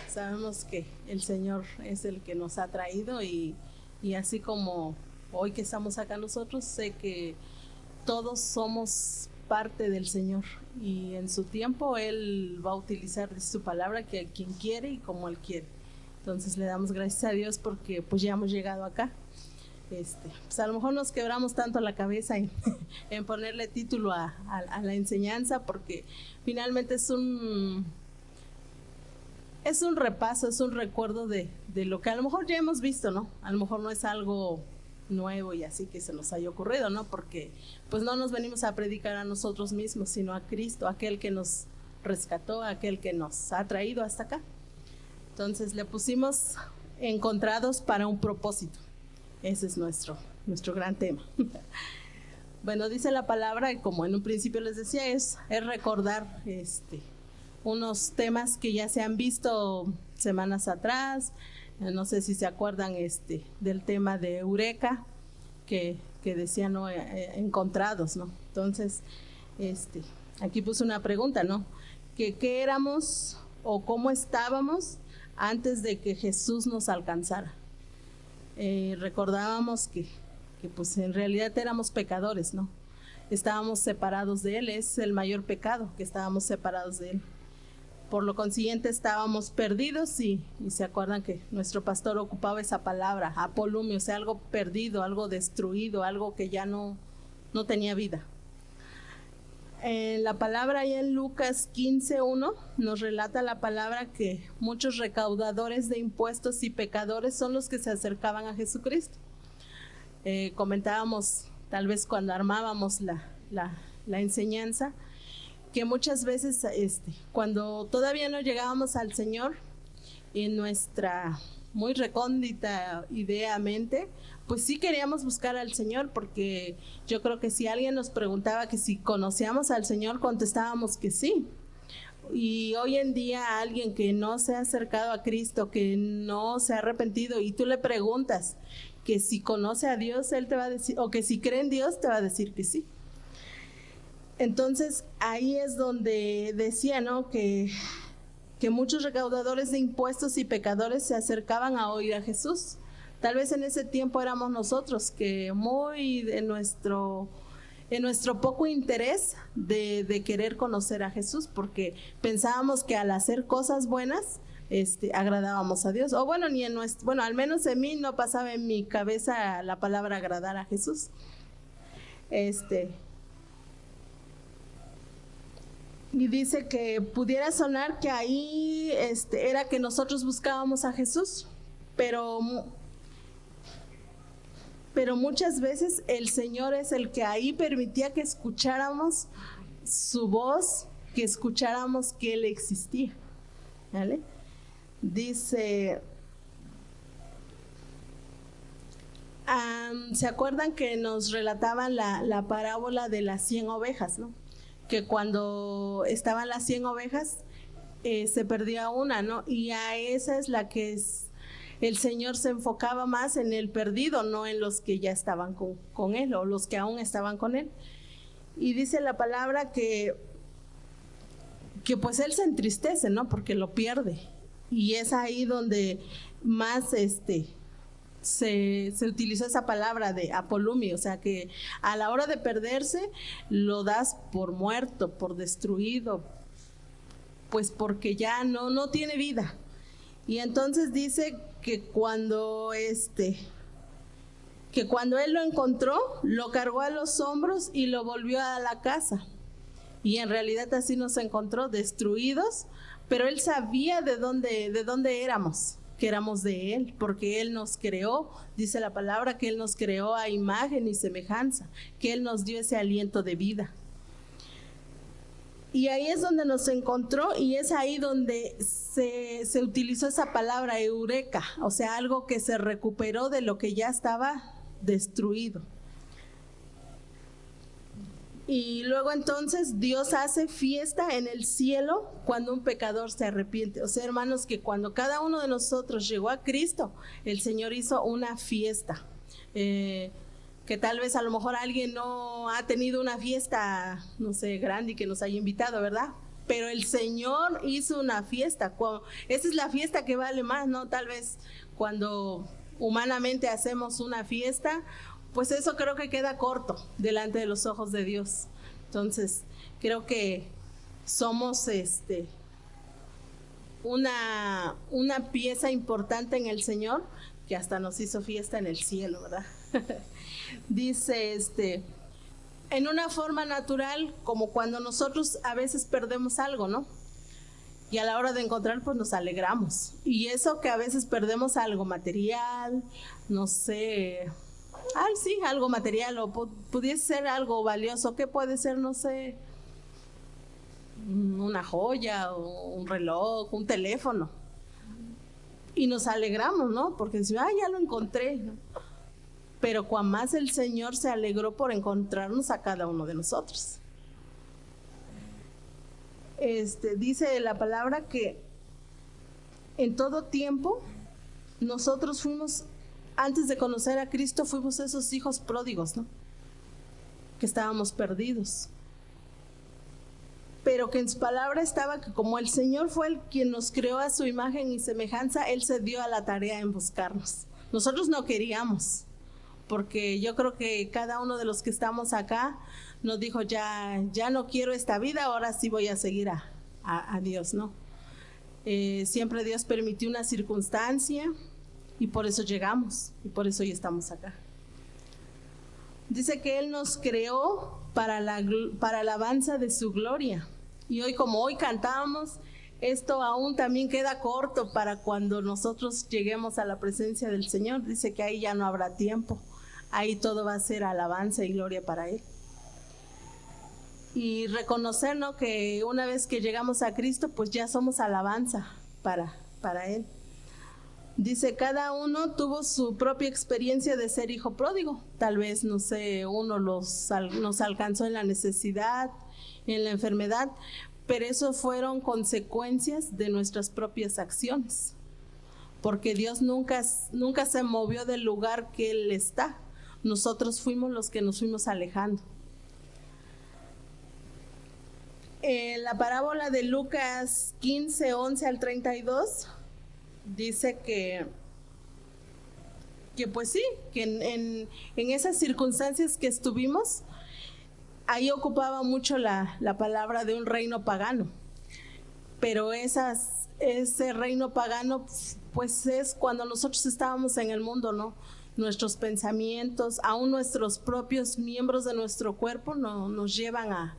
Sabemos que el Señor es el que nos ha traído y así como hoy que estamos acá nosotros, sé que todos somos parte del Señor y en su tiempo Él va a utilizar de su palabra que a quien quiere y como Él quiere. Entonces le damos gracias a Dios porque pues ya hemos llegado acá. Pues a lo mejor nos quebramos tanto la cabeza en ponerle título a la enseñanza porque finalmente es un repaso, es un recuerdo de lo que a lo mejor ya hemos visto, ¿no? A lo mejor no es algo nuevo y así que se nos haya ocurrido, ¿no? Porque pues no nos venimos a predicar a nosotros mismos, sino a Cristo, aquel que nos rescató, aquel que nos ha traído hasta acá. Entonces le pusimos encontrados para un propósito. Ese es nuestro gran tema. Bueno, dice la palabra, y como en un principio les decía, es recordar unos temas que ya se han visto semanas atrás. No sé si se acuerdan del tema de Eureka, que decía, ¿no? Encontrados, ¿no? Entonces, aquí puse una pregunta, ¿no? ¿Qué éramos o cómo estábamos antes de que Jesús nos alcanzara? Recordábamos que pues en realidad éramos pecadores, ¿no? Estábamos separados de Él, es el mayor pecado, que estábamos separados de Él. Por lo consiguiente estábamos perdidos y se acuerdan que nuestro pastor ocupaba esa palabra, apolumio, o sea, algo perdido, algo destruido, algo que ya no tenía vida. En la palabra ahí en Lucas 15:1 nos relata la palabra que muchos recaudadores de impuestos y pecadores son los que se acercaban a Jesucristo. Comentábamos tal vez cuando armábamos la enseñanza que muchas veces cuando todavía no llegábamos al Señor, en nuestra muy recóndita ideamente, pues sí queríamos buscar al Señor, porque yo creo que si alguien nos preguntaba que si conocíamos al Señor, contestábamos que sí. Y hoy en día a alguien que no se ha acercado a Cristo, que no se ha arrepentido, y tú le preguntas que si conoce a Dios, él te va a decir, o que si cree en Dios, te va a decir que sí. Entonces ahí es donde decía, ¿no? que muchos recaudadores de impuestos y pecadores se acercaban a oír a Jesús. Tal vez en ese tiempo éramos nosotros que muy en nuestro poco interés de querer conocer a Jesús, porque pensábamos que al hacer cosas buenas agradábamos a Dios. O bueno, al menos en mí no pasaba en mi cabeza la palabra agradar a Jesús. Y dice que pudiera sonar que ahí era que nosotros buscábamos a Jesús, pero muchas veces el Señor es el que ahí permitía que escucháramos su voz, que escucháramos que Él existía, ¿vale? Dice, ¿se acuerdan que nos relataban la parábola de las 100 ovejas, ¿no? Que cuando estaban las 100 ovejas se perdía una, ¿no? Y a esa es la que el Señor se enfocaba más en el perdido, no en los que ya estaban con Él o los que aún estaban con Él. Y dice la palabra que pues Él se entristece, ¿no? Porque lo pierde. Y es ahí donde más se utilizó esa palabra de apolumio, o sea que a la hora de perderse lo das por muerto, por destruido, pues porque ya no tiene vida. Y entonces dice que cuando él lo encontró, lo cargó a los hombros y lo volvió a la casa. Y en realidad así nos encontró, destruidos, pero él sabía de dónde éramos, que éramos de Él, porque Él nos creó, dice la palabra que Él nos creó a imagen y semejanza, que Él nos dio ese aliento de vida. Y ahí es donde nos encontró y es ahí donde se utilizó esa palabra eureka, o sea, algo que se recuperó de lo que ya estaba destruido. Y luego entonces Dios hace fiesta en el cielo cuando un pecador se arrepiente. O sea, hermanos, que cuando cada uno de nosotros llegó a Cristo, el Señor hizo una fiesta. Que tal vez a lo mejor alguien no ha tenido una fiesta, no sé, grande y que nos haya invitado, ¿verdad? pero el Señor hizo una fiesta. Esa es la fiesta que vale más, ¿no? Tal vez cuando humanamente hacemos una fiesta, pues eso creo que queda corto delante de los ojos de Dios. Entonces, creo que somos una pieza importante en el Señor, que hasta nos hizo fiesta en el cielo, ¿verdad? Dice en una forma natural, como cuando nosotros a veces perdemos algo, ¿no? Y a la hora de encontrar, pues nos alegramos. Y eso que a veces perdemos algo material, no sé, sí, algo material, o pudiese ser algo valioso. ¿Qué puede ser? No sé, una joya, o un reloj, un teléfono. Y nos alegramos, ¿no? Porque decimos, ya lo encontré, ¿no? Pero cuán más el Señor se alegró por encontrarnos a cada uno de nosotros. Dice la palabra que en todo tiempo nosotros fuimos, antes de conocer a Cristo, fuimos esos hijos pródigos, ¿no? Que estábamos perdidos. Pero que en su palabra estaba que como el Señor fue el quien nos creó a su imagen y semejanza, Él se dio a la tarea en buscarnos. Nosotros no queríamos, porque yo creo que cada uno de los que estamos acá nos dijo, ya no quiero esta vida, ahora sí voy a seguir a Dios, ¿no? Siempre Dios permitió una circunstancia y por eso llegamos y por eso hoy estamos acá. Dice que Él nos creó para la alabanza de su gloria. Y hoy, como hoy cantamos, esto aún también queda corto para cuando nosotros lleguemos a la presencia del Señor. Dice que ahí ya no habrá tiempo. Ahí todo va a ser alabanza y gloria para Él. Y reconocer, ¿no?, que una vez que llegamos a Cristo, pues ya somos alabanza para Él. Dice, cada uno tuvo su propia experiencia de ser hijo pródigo. Tal vez, no sé, uno nos alcanzó en la necesidad, en la enfermedad, pero eso fueron consecuencias de nuestras propias acciones. Porque Dios nunca se movió del lugar que Él está. Nosotros fuimos los que nos fuimos alejando. En la parábola de Lucas 15, 11 al 32, dice que pues sí, que en esas circunstancias que estuvimos, ahí ocupaba mucho la palabra de un reino pagano. Pero ese reino pagano, pues es cuando nosotros estábamos en el mundo, ¿no? Nuestros pensamientos, aún nuestros propios miembros de nuestro cuerpo nos llevan a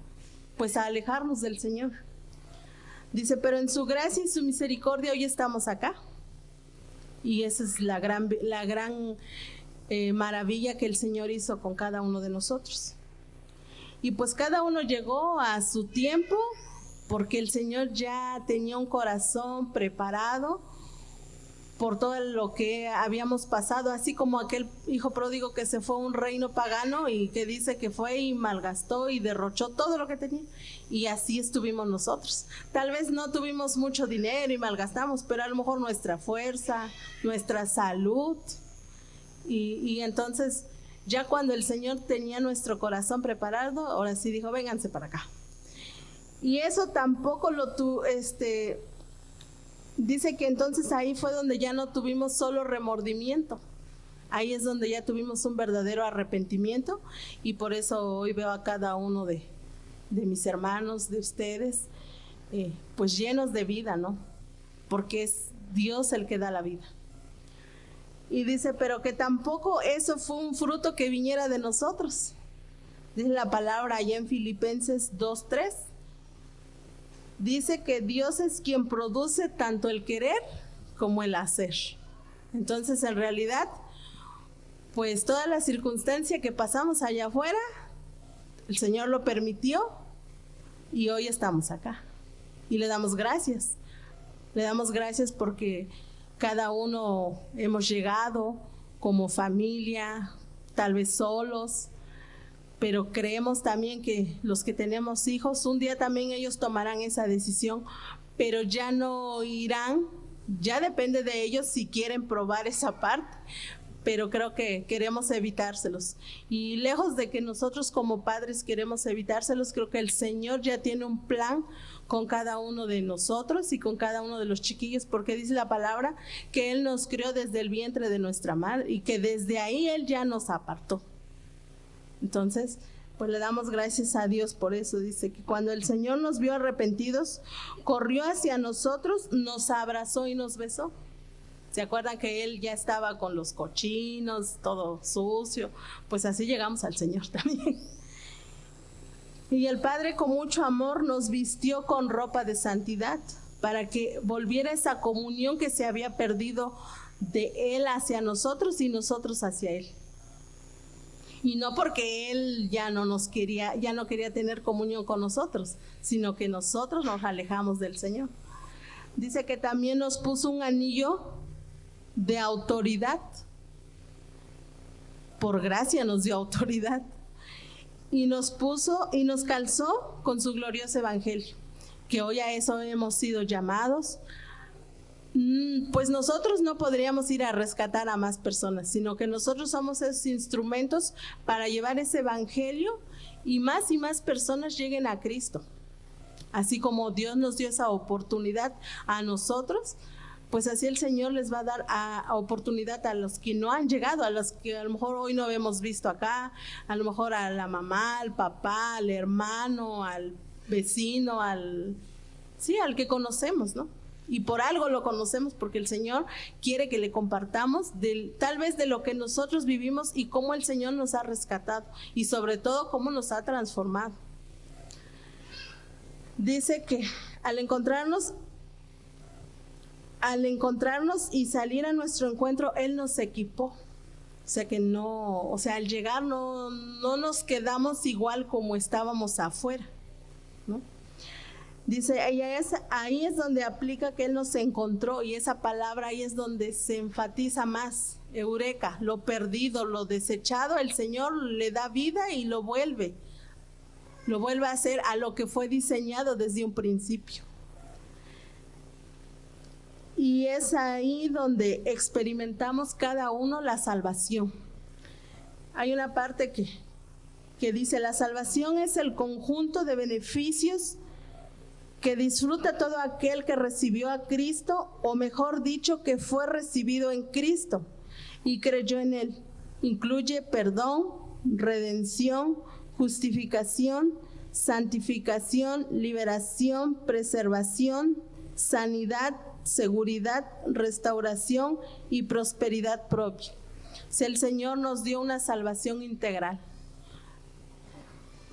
alejarnos del Señor. Dice, pero en su gracia y su misericordia hoy estamos acá. Y esa es la gran maravilla que el Señor hizo con cada uno de nosotros. Y pues cada uno llegó a su tiempo, porque el Señor ya tenía un corazón preparado por todo lo que habíamos pasado, así como aquel hijo pródigo que se fue a un reino pagano y que dice que fue y malgastó y derrochó todo lo que tenía. Y así estuvimos nosotros. Tal vez no tuvimos mucho dinero y malgastamos, pero a lo mejor nuestra fuerza, nuestra salud. Y entonces, ya cuando el Señor tenía nuestro corazón preparado, ahora sí dijo, vénganse para acá. Y eso tampoco dice que entonces ahí fue donde ya no tuvimos solo remordimiento. Ahí es donde ya tuvimos un verdadero arrepentimiento. Y por eso hoy veo a cada uno de mis hermanos, de ustedes, pues llenos de vida, ¿no? Porque es Dios el que da la vida. Y dice, pero que tampoco eso fue un fruto que viniera de nosotros. Dice la palabra allá en Filipenses 2:3. Dice que Dios es quien produce tanto el querer como el hacer. Entonces, en realidad, pues toda la circunstancia que pasamos allá afuera, el Señor lo permitió y hoy estamos acá. Y le damos gracias. Le damos gracias porque cada uno hemos llegado como familia, tal vez solos, pero creemos también que los que tenemos hijos, un día también ellos tomarán esa decisión, pero ya no irán, ya depende de ellos si quieren probar esa parte, pero creo que queremos evitárselos. Y lejos de que nosotros como padres queremos evitárselos, creo que el Señor ya tiene un plan con cada uno de nosotros y con cada uno de los chiquillos, porque dice la palabra que Él nos crió desde el vientre de nuestra madre y que desde ahí Él ya nos apartó. Entonces, pues le damos gracias a Dios por eso. Dice que cuando el Señor nos vio arrepentidos, corrió hacia nosotros, nos abrazó y nos besó. ¿Se acuerdan que Él ya estaba con los cochinos, todo sucio? Pues así llegamos al Señor también. Y el Padre con mucho amor nos vistió con ropa de santidad para que volviera esa comunión que se había perdido de Él hacia nosotros y nosotros hacia Él. Y no porque Él ya no quería tener comunión con nosotros, sino que nosotros nos alejamos del Señor. Dice que también nos puso un anillo de autoridad. Por gracia nos dio autoridad. Y nos calzó con su glorioso evangelio, que hoy a eso hemos sido llamados. Pues nosotros no podríamos ir a rescatar a más personas, sino que nosotros somos esos instrumentos para llevar ese evangelio y más personas lleguen a Cristo. Así como Dios nos dio esa oportunidad a nosotros, pues así el Señor les va a dar oportunidad a los que no han llegado, a los que a lo mejor hoy no hemos visto acá, a lo mejor a la mamá, al papá, al hermano, al vecino, al que conocemos, ¿no? Y por algo lo conocemos, porque el Señor quiere que le compartamos tal vez de lo que nosotros vivimos y cómo el Señor nos ha rescatado y sobre todo cómo nos ha transformado. Dice que al encontrarnos y salir a nuestro encuentro, Él nos equipó. O sea que al llegar no nos quedamos igual como estábamos afuera, ¿no? Dice, ahí es donde aplica que Él nos encontró, y esa palabra ahí es donde se enfatiza más. Eureka, lo perdido, lo desechado, el Señor le da vida y lo vuelve a hacer a lo que fue diseñado desde un principio. Y es ahí donde experimentamos cada uno la salvación. Hay una parte que dice, la salvación es el conjunto de beneficios que disfruta todo aquel que recibió a Cristo, o mejor dicho, que fue recibido en Cristo y creyó en Él. Incluye perdón, redención, justificación, santificación, liberación, preservación, sanidad, seguridad, restauración y prosperidad propia. O sea, el Señor nos dio una salvación integral.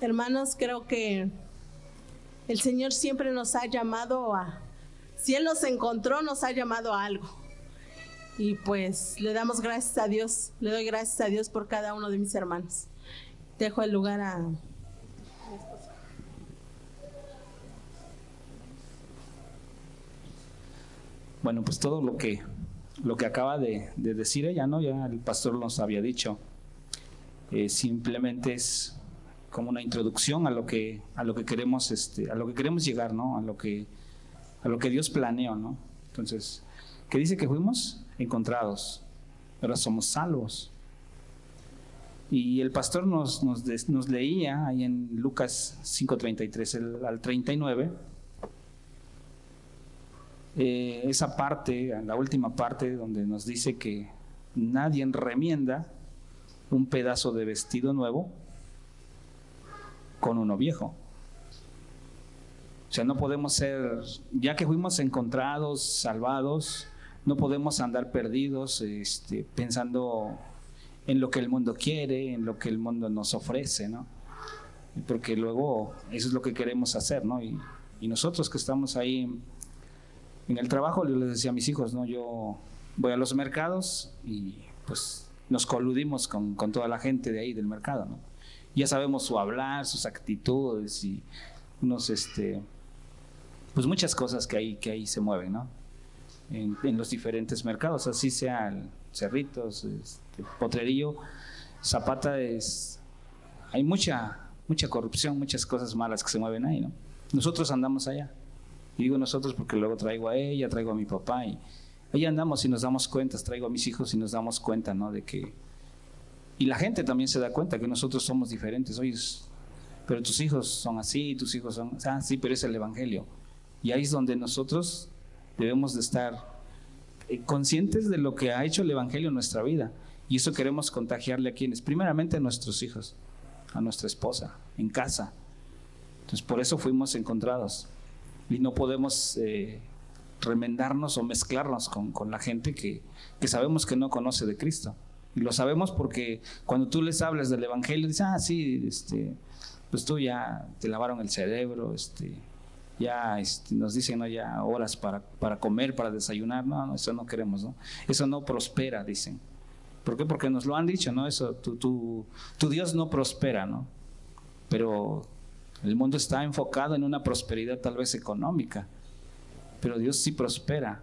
Hermanos, creo que el Señor siempre nos ha llamado si Él nos encontró, nos ha llamado a algo. Y pues le doy gracias a Dios por cada uno de mis hermanos. Dejo el lugar a mi esposa. Bueno, pues todo lo que acaba de decir ella, ¿no? Ya el pastor nos había dicho. Simplemente es como una introducción a lo que queremos llegar, ¿no? A lo que Dios planeó, ¿no? Entonces, ¿qué dice? Que fuimos encontrados, ahora somos salvos. Y el pastor nos leía ahí en Lucas 5:33 al 39, esa parte, la última parte, donde nos dice que nadie remienda un pedazo de vestido nuevo con uno viejo. O sea, no podemos ser, ya que fuimos encontrados, salvados, no podemos andar perdidos pensando en lo que el mundo quiere, en lo que el mundo nos ofrece, ¿no? Porque luego eso es lo que queremos hacer, ¿no? Y nosotros que estamos ahí en el trabajo, yo les decía a mis hijos, ¿no? Yo voy a los mercados y pues nos coludimos con toda la gente de ahí del mercado, ¿no? Ya sabemos su hablar, sus actitudes y pues muchas cosas que ahí se mueven, ¿no? En los diferentes mercados, así sea el Cerritos, Potrerillo, Zapata, hay mucha corrupción, muchas cosas malas que se mueven ahí, ¿no? Nosotros andamos allá. Y digo nosotros porque luego traigo a ella, traigo a mi papá y Ahí andamos y nos damos cuenta, traigo a mis hijos y nos damos cuenta, ¿no? De que, y la gente también se da cuenta que nosotros somos diferentes. Oye, pero tus hijos son así, tus hijos son así, pero es el Evangelio. Y ahí es donde nosotros debemos de estar conscientes de lo que ha hecho el Evangelio en nuestra vida. Y eso queremos contagiarle a quienes, primeramente a nuestros hijos, a nuestra esposa, en casa. Entonces por eso fuimos encontrados. Y no podemos remendarnos o mezclarnos con la gente que sabemos que no conoce de Cristo. Y lo sabemos porque cuando tú les hablas del Evangelio, dices, sí, pues tú ya te lavaron el cerebro, ya nos dicen, ¿no? Ya horas para comer, para desayunar. No, eso no queremos, ¿no? Eso no prospera, dicen. ¿Por qué? Porque nos lo han dicho, ¿no? Eso, tu Dios no prospera, ¿no? Pero el mundo está enfocado en una prosperidad tal vez económica, pero Dios sí prospera,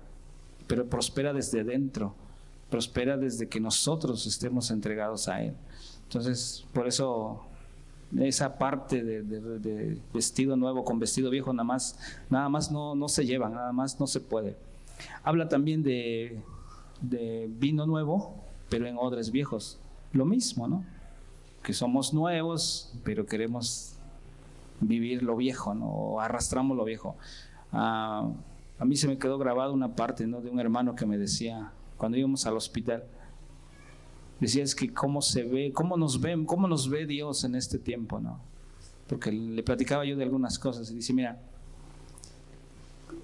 pero prospera desde dentro, prospera desde que nosotros estemos entregados a Él. Entonces, por eso esa parte de vestido nuevo con vestido viejo nada más no se lleva, nada más no se puede. Habla también de vino nuevo, pero en odres viejos. Lo mismo, ¿no? Que somos nuevos, pero queremos vivir lo viejo, ¿no? O arrastramos lo viejo. A mí se me quedó grabada una parte, ¿no? De un hermano que me decía, cuando íbamos al hospital, decía, es que cómo nos ve Dios en este tiempo, ¿no? Porque le platicaba yo de algunas cosas y dice, mira,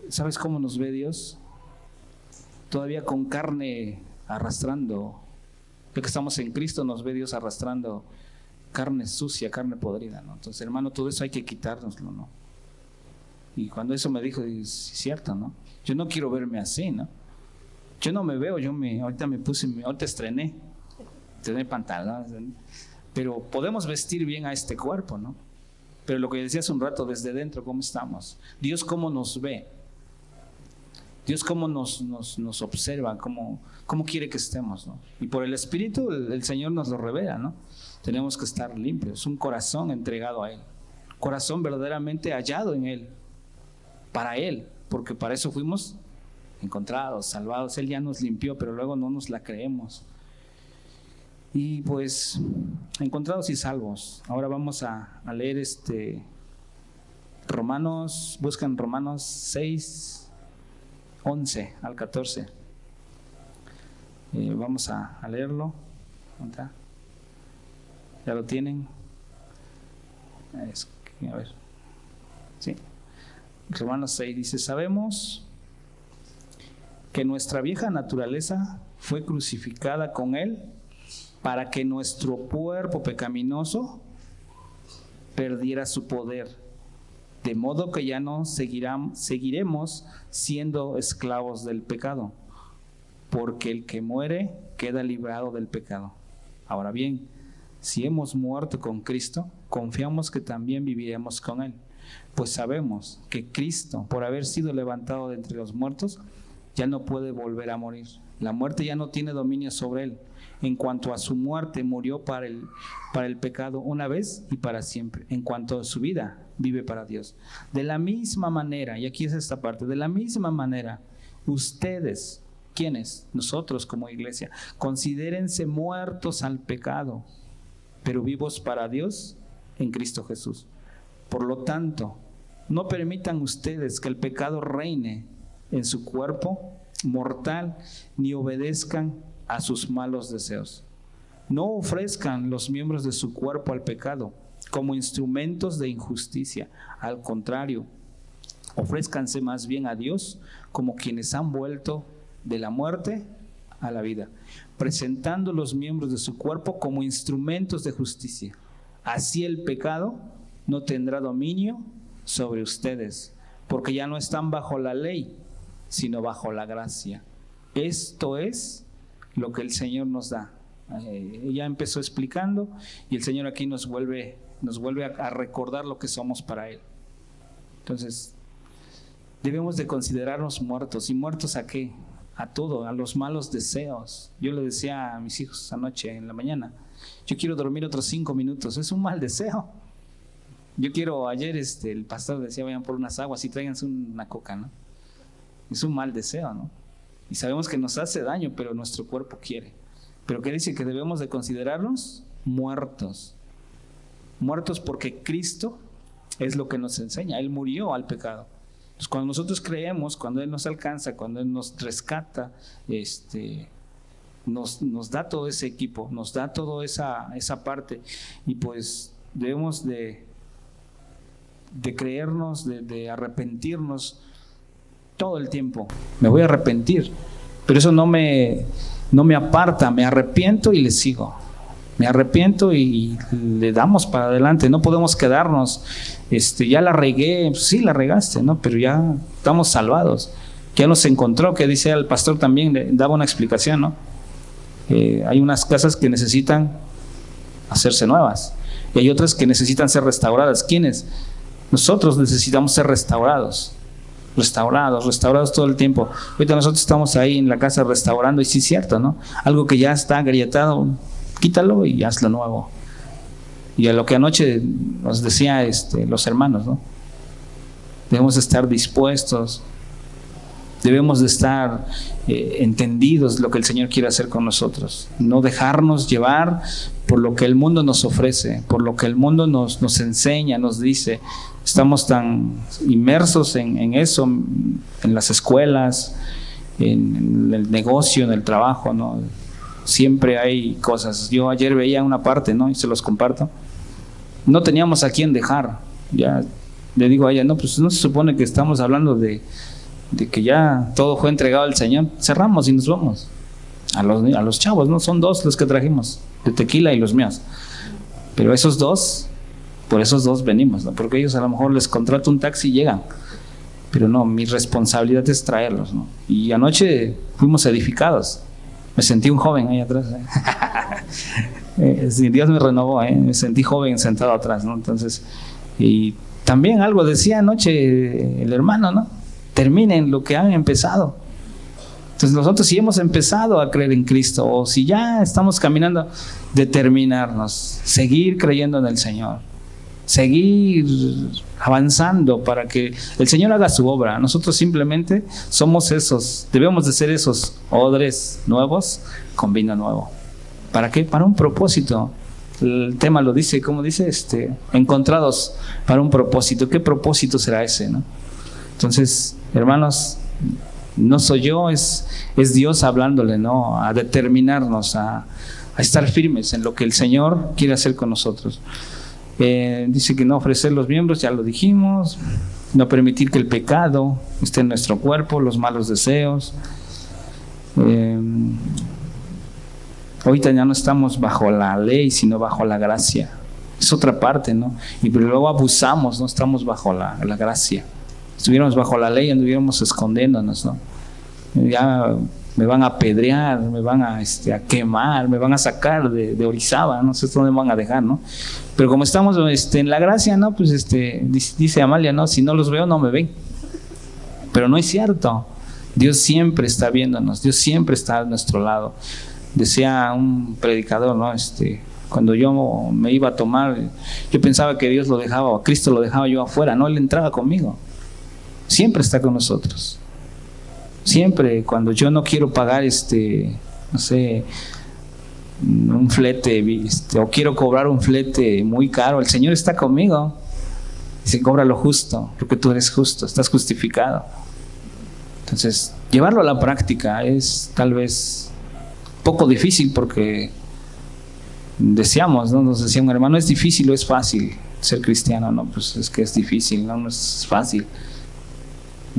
¿sabes cómo nos ve Dios? Todavía con carne arrastrando. Ya que estamos en Cristo, nos ve Dios arrastrando carne sucia, carne podrida, ¿no? Entonces, hermano, todo eso hay que quitárnoslo, ¿no? Y cuando eso me dijo, es cierto, ¿no? Yo no quiero verme así, ¿no? Yo no me veo, ahorita estrené pantalones, pero podemos vestir bien a este cuerpo, ¿no? Pero lo que decía hace un rato, desde dentro, ¿cómo estamos? Dios, ¿cómo nos ve? Dios, ¿cómo nos observa? ¿Cómo quiere que estemos, ¿no? Y por el Espíritu el Señor nos lo revela, ¿no? Tenemos que estar limpios, un corazón entregado a Él, corazón verdaderamente hallado en Él, para Él, porque para eso fuimos encontrados, salvados. Él ya nos limpió, pero luego no nos la creemos. Y pues, encontrados y salvos. Ahora vamos a leer buscan Romanos 6, 11 al 14. Vamos a leerlo. ¿Ya lo tienen? A ver. Sí. Romanos 6 dice, sabemos que nuestra vieja naturaleza fue crucificada con Él para que nuestro cuerpo pecaminoso perdiera su poder, de modo que ya no seguiremos siendo esclavos del pecado, porque el que muere queda librado del pecado. Ahora bien, si hemos muerto con Cristo, confiamos que también viviremos con Él, pues sabemos que Cristo, por haber sido levantado de entre los muertos, ya no puede volver a morir. La muerte ya no tiene dominio sobre Él. En cuanto a su muerte, murió para el pecado una vez y para siempre. En cuanto a su vida, vive para Dios. De la misma manera, y aquí es esta parte, de la misma manera, ustedes, ¿quiénes? Nosotros como iglesia, considérense muertos al pecado, pero vivos para Dios en Cristo Jesús. Por lo tanto, no permitan ustedes que el pecado reine en su cuerpo mortal, ni obedezcan a sus malos deseos. No ofrezcan los miembros de su cuerpo al pecado como instrumentos de injusticia. Al contrario, ofrézcanse más bien a Dios como quienes han vuelto de la muerte a la vida, presentando los miembros de su cuerpo como instrumentos de justicia. Así el pecado no tendrá dominio sobre ustedes, porque ya no están bajo la ley, sino bajo la gracia. Esto es lo que el Señor nos da. Ya empezó explicando y el Señor aquí nos vuelve a recordar lo que somos para Él. Entonces, debemos de considerarnos muertos. ¿Y muertos a qué? A todo, a los malos deseos. Yo le decía a mis hijos anoche en la mañana, yo quiero dormir otros 5 minutos. Es un mal deseo. Yo quiero, ayer el pastor decía, vayan por unas aguas y tráiganse una coca, ¿no? Es un mal deseo, ¿no? Y sabemos que nos hace daño, pero nuestro cuerpo quiere. Pero ¿qué dice? Que debemos de considerarnos muertos. Muertos porque Cristo es lo que nos enseña. Él murió al pecado. Entonces, cuando nosotros creemos, cuando Él nos alcanza, cuando Él nos rescata, nos da todo ese equipo, nos da toda esa parte. Y pues debemos de creernos, de arrepentirnos todo el tiempo. Me voy a arrepentir, pero eso no me aparta. Me arrepiento y le sigo. Me arrepiento y le damos para adelante. No podemos quedarnos, ya la regué. Sí, la regaste, ¿no? Pero ya estamos salvados. Ya nos encontró, que dice el pastor también, le daba una explicación, ¿no? Hay unas casas que necesitan hacerse nuevas y hay otras que necesitan ser restauradas. ¿Quiénes? Nosotros necesitamos ser restaurados todo el tiempo. Ahorita nosotros estamos ahí en la casa restaurando, y sí es cierto, ¿no? Algo que ya está agrietado, quítalo y hazlo nuevo. Y a lo que anoche nos decía los hermanos, ¿no? Debemos estar dispuestos, debemos de estar entendidos lo que el Señor quiere hacer con nosotros. No dejarnos llevar por lo que el mundo nos ofrece, por lo que el mundo nos enseña, nos dice. Estamos tan inmersos en eso, en las escuelas, en el negocio, en el trabajo, ¿no? Siempre hay cosas. Yo ayer veía una parte, ¿no? Y se los comparto. No teníamos a quién dejar. Ya le digo a ella, no, pues no se supone que estamos hablando de que ya todo fue entregado al Señor. Cerramos y nos vamos. A los chavos, ¿no? Son 2 los que trajimos, de Tequila y los míos. Pero esos 2, por esos 2 venimos, ¿no? Porque ellos a lo mejor les contrato un taxi y llegan. Pero no, mi responsabilidad es traerlos, ¿no? Y anoche fuimos edificados. Me sentí un joven ahí atrás, Dios me renovó, me sentí joven sentado atrás, ¿no? Entonces, y también algo decía anoche el hermano, ¿no? Terminen lo que han empezado. Entonces nosotros, si hemos empezado a creer en Cristo, o si ya estamos caminando, determinarnos, seguir creyendo en el Señor, seguir avanzando para que el Señor haga su obra. Nosotros simplemente somos debemos de ser esos odres nuevos con vino nuevo. ¿Para qué? Para un propósito. El tema lo dice, ¿cómo dice? Encontrados para un propósito. ¿Qué propósito será ese, no? Entonces, hermanos, no soy yo, es Dios hablándole, ¿no? A determinarnos, a estar firmes en lo que el Señor quiere hacer con nosotros. Dice que no ofrecer los miembros, ya lo dijimos. No permitir que el pecado esté en nuestro cuerpo, los malos deseos. Ahorita ya no estamos bajo la ley, sino bajo la gracia. Es otra parte, ¿no? Y pero luego abusamos, no estamos bajo la gracia. Si estuviéramos bajo la ley, anduviéramos escondiéndonos, ¿no? Ya me van a apedrear, me van a quemar, me van a sacar de Orizaba, no sé dónde me van a dejar, ¿no? Pero como estamos en la gracia, ¿no? Pues dice Amalia, ¿no? Si no los veo, no me ven. Pero no es cierto. Dios siempre está viéndonos, Dios siempre está a nuestro lado. Decía un predicador, ¿no? Cuando yo me iba a tomar, yo pensaba que Dios lo dejaba, o Cristo lo dejaba yo afuera, no, Él entraba conmigo. Siempre está con nosotros. Siempre, cuando yo no quiero pagar no sé, un flete, o quiero cobrar un flete muy caro, el Señor está conmigo. Dice, cobra lo justo, porque tú eres justo, estás justificado. Entonces, llevarlo a la práctica es tal vez poco difícil, porque decíamos, ¿no? Nos decía un hermano, ¿es difícil o es fácil ser cristiano? No, pues es que es difícil, no es fácil.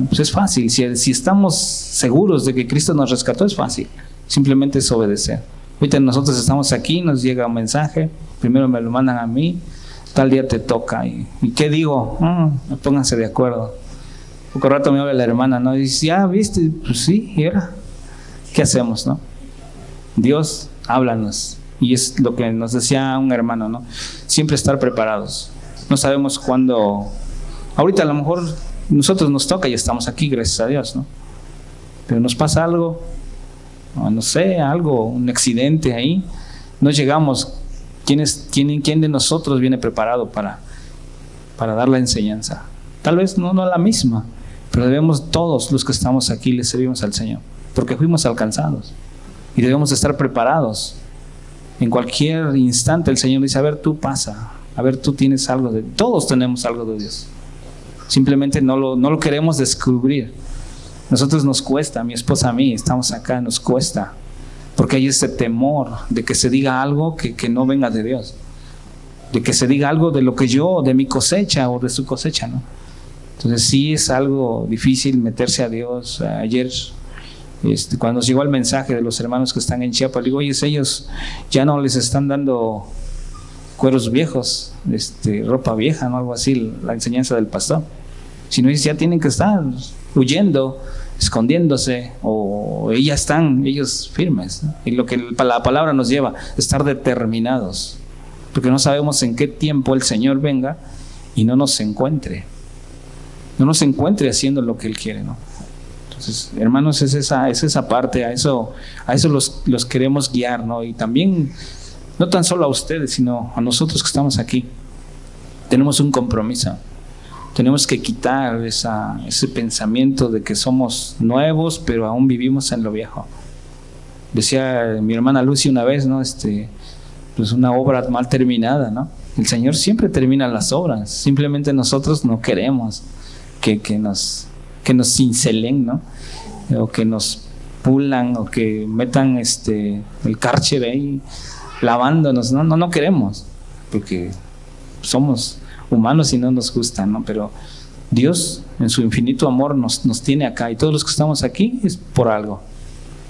Pues es fácil, si estamos seguros de que Cristo nos rescató, es fácil, simplemente es obedecer. Ahorita nosotros estamos aquí, nos llega un mensaje, primero me lo mandan a mí, tal día te toca, ¿y qué digo? Pónganse de acuerdo. Poco rato me habla la hermana, ¿no? Y dice, ¿viste? Pues sí, ¿y ahora qué hacemos, no? Dios, háblanos. Y es lo que nos decía un hermano, ¿no? Siempre estar preparados. No sabemos cuándo. Ahorita a lo mejor nosotros nos toca y estamos aquí, gracias a Dios, ¿no? Pero nos pasa algo, no sé, un accidente ahí, no llegamos. ¿Quién de nosotros viene preparado para dar la enseñanza? Tal vez no la misma, pero debemos, todos los que estamos aquí, le servimos al Señor. porque fuimos alcanzados y debemos estar preparados. En cualquier instante el Señor dice, a ver, tú pasa, a ver, tú tienes algo de... Todos tenemos algo de Dios. Simplemente no lo queremos descubrir. Nosotros nos cuesta, a mi esposa, a mí, estamos acá, nos cuesta, porque hay ese temor de que se diga algo que no venga de Dios, de que se diga algo de lo que yo, de mi cosecha o de su cosecha, ¿no? Entonces sí es algo difícil meterse a Dios. Ayer, cuando nos llegó el mensaje de los hermanos que están en Chiapas, digo, oye, ellos ya no les están dando cueros viejos, ropa vieja, ¿no? Algo así, la enseñanza del pastor, sino ellos ya tienen que estar huyendo, escondiéndose, o ya están ellos firmes, ¿no? Y lo que la palabra nos lleva, estar determinados, porque no sabemos en qué tiempo el Señor venga y no nos encuentre haciendo lo que Él quiere, ¿no? Entonces, hermanos, es esa parte, a eso los queremos guiar, ¿no? Y también, no tan solo a ustedes, sino a nosotros que estamos aquí, tenemos un compromiso. Tenemos que quitar ese pensamiento de que somos nuevos, pero aún vivimos en lo viejo. Decía mi hermana Lucy una vez, ¿no? Pues una obra mal terminada, ¿no? El Señor siempre termina las obras, simplemente nosotros no queremos que nos cincelen, ¿no? O que nos pulan, o que metan el Kärcher ahí lavándonos, no queremos, porque somos humanos y no nos gusta, ¿no? Pero Dios en su infinito amor nos tiene acá, y todos los que estamos aquí es por algo.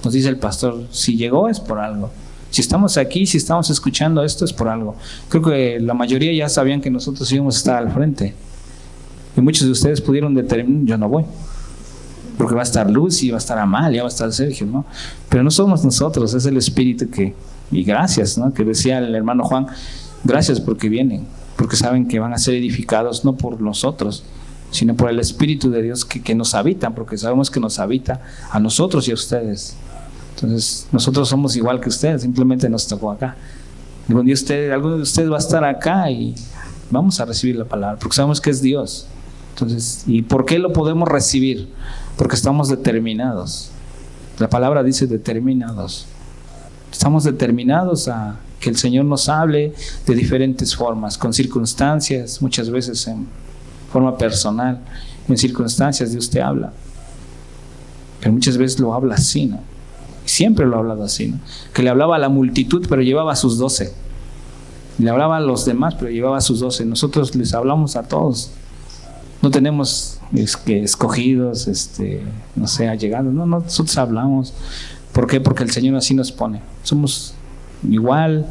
Nos dice el pastor, si llegó es por algo. Si estamos aquí, si estamos escuchando esto es por algo. Creo que la mayoría ya sabían que nosotros íbamos a estar al frente, y muchos de ustedes pudieron determinar, yo no voy, porque va a estar Lucy, va a estar Amalia, va a estar Sergio, ¿no? Pero no somos nosotros, es el Espíritu y gracias, ¿no? Que decía el hermano Juan, gracias porque vienen, porque saben que van a ser edificados no por nosotros, sino por el Espíritu de Dios que nos habita, porque sabemos que nos habita a nosotros y a ustedes. Entonces nosotros somos igual que ustedes, simplemente nos tocó acá. Alguno de ustedes va a estar acá y vamos a recibir la palabra, porque sabemos que es Dios. Entonces, ¿y por qué lo podemos recibir? Porque estamos determinados. La palabra dice determinados. Estamos determinados a que el Señor nos hable de diferentes formas, con circunstancias, muchas veces en forma personal, en circunstancias Dios te habla, pero muchas veces lo habla así, ¿no? Siempre lo ha hablado así, ¿no? Que le hablaba a la multitud, pero llevaba a sus 12. Le hablaba a los demás, pero llevaba a sus 12. Nosotros les hablamos a todos. No tenemos escogidos, no sé, allegados. No, nosotros hablamos. ¿Por qué? Porque el Señor así nos pone. Somos igual,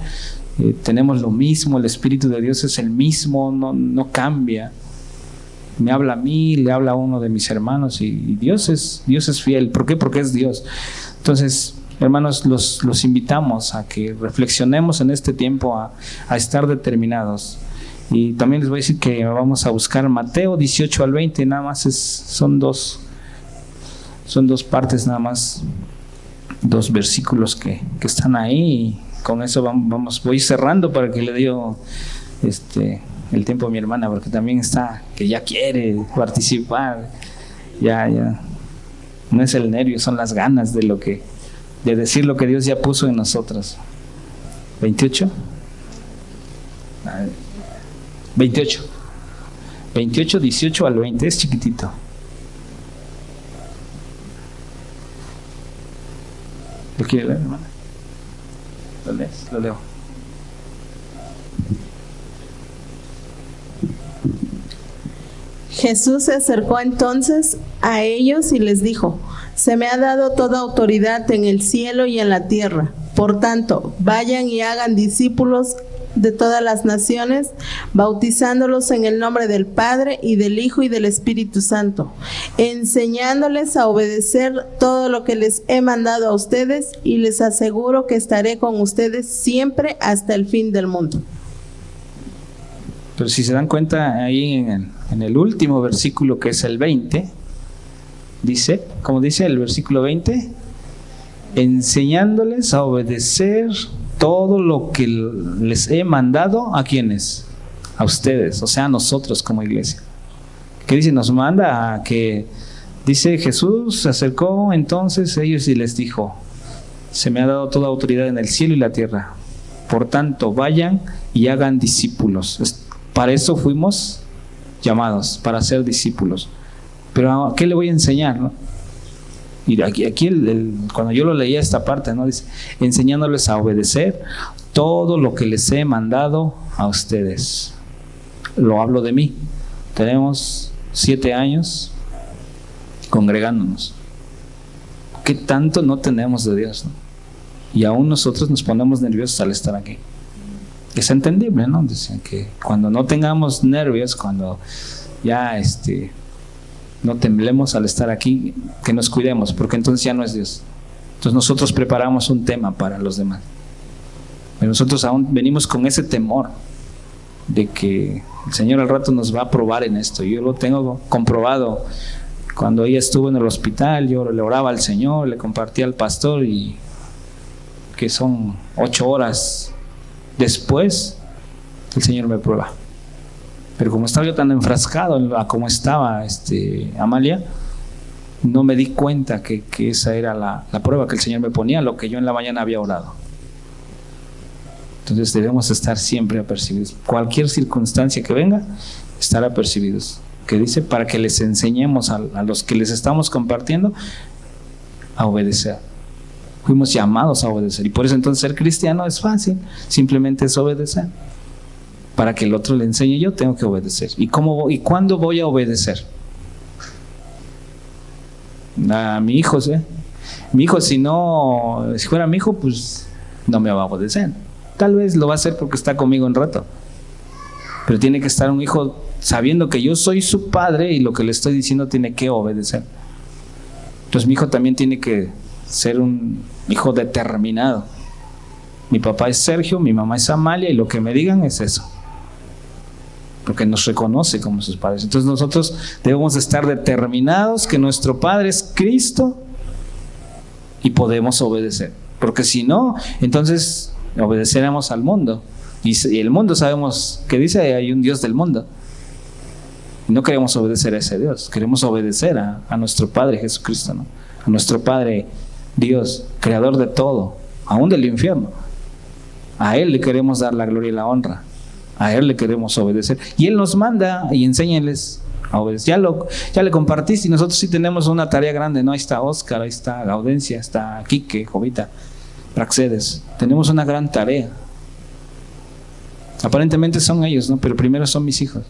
tenemos lo mismo, el Espíritu de Dios es el mismo, no cambia. Me habla a mí, le habla a uno de mis hermanos, y Dios es fiel. ¿Por qué? Porque es Dios. Entonces, hermanos, los invitamos a que reflexionemos en este tiempo a estar determinados. Y también les voy a decir que vamos a buscar Mateo 18 al 20, nada más son dos partes, nada más, 2 versículos que están ahí, y con eso voy cerrando para que le dio el tiempo a mi hermana, porque también está, que ya quiere participar, ya. No es el nervio, son las ganas de decir lo que Dios ya puso en nosotros. 28, 18 al 20, es chiquitito. ¿Lo quiere leer, hermana? ¿Lo lees? Lo leo. Jesús se acercó entonces a ellos y les dijo: se me ha dado toda autoridad en el cielo y en la tierra. Por tanto, vayan y hagan discípulos de todas las naciones, bautizándolos en el nombre del Padre y del Hijo y del Espíritu Santo, enseñándoles a obedecer todo lo que les he mandado a ustedes, y les aseguro que estaré con ustedes siempre hasta el fin del mundo. Pero si se dan cuenta, ahí en el último versículo, que es el 20, dice, ¿cómo dice el versículo 20? Enseñándoles a obedecer todo lo que les he mandado. ¿A quiénes? A ustedes, o sea, a nosotros como iglesia. ¿Qué dice? Nos manda a que Dice, Jesús se acercó entonces a ellos y les dijo: se me ha dado toda autoridad en el cielo y la tierra. Por tanto, vayan y hagan discípulos. Para eso fuimos llamados, para ser discípulos. Pero ¿a qué le voy a enseñar, no? Y aquí cuando yo lo leía esta parte, ¿no? Dice, enseñándoles a obedecer todo lo que les he mandado a ustedes. Lo hablo de mí. Tenemos 7 años congregándonos. ¿Qué tanto no tenemos de Dios, no? Y aún nosotros nos ponemos nerviosos al estar aquí. Es entendible, ¿no? Dicen que cuando no tengamos nervios, cuando ya no temblemos al estar aquí, que nos cuidemos, porque entonces ya no es Dios. Entonces nosotros preparamos un tema para los demás. Pero nosotros aún venimos con ese temor de que el Señor al rato nos va a probar en esto. Yo lo tengo comprobado. Cuando ella estuvo en el hospital, yo le oraba al Señor, le compartía al pastor, y que son 8 horas después, el Señor me prueba. Pero como estaba yo tan enfrascado a cómo estaba Amalia, no me di cuenta que esa era la prueba que el Señor me ponía, lo que yo en la mañana había orado. Entonces debemos estar siempre apercibidos. Cualquier circunstancia que venga, estar apercibidos. Que dice, para que les enseñemos a los que les estamos compartiendo a obedecer. Fuimos llamados a obedecer, y por eso entonces ser cristiano es fácil, simplemente es obedecer. Para que el otro le enseñe, yo tengo que obedecer. ¿Y cuándo voy a obedecer? A mi hijo, ¿sí? Mi hijo, si fuera mi hijo, pues no me va a obedecer. Tal vez lo va a hacer porque está conmigo un rato, pero tiene que estar un hijo sabiendo que yo soy su padre y lo que le estoy diciendo tiene que obedecer. Entonces mi hijo también tiene que ser un hijo determinado. Mi papá es Sergio, mi mamá es Amalia, y lo que me digan es eso, porque nos reconoce como sus padres. Entonces nosotros debemos estar determinados que nuestro Padre es Cristo y podemos obedecer, porque si no, entonces obedeceremos al mundo, y el mundo sabemos que dice hay un Dios del mundo. No queremos obedecer a ese Dios, queremos obedecer a nuestro Padre Jesucristo, ¿no? A nuestro Padre Dios, creador de todo, aún del infierno. A Él le queremos dar la gloria y la honra, a Él le queremos obedecer, y Él nos manda y enséñales a obedecer. Ya le compartiste, y nosotros sí tenemos una tarea grande, ¿no? Ahí está Oscar, ahí está Gaudencia, está Quique, Jovita, Praxedes. Tenemos una gran tarea. Aparentemente son ellos, ¿no? Pero primero son mis hijos.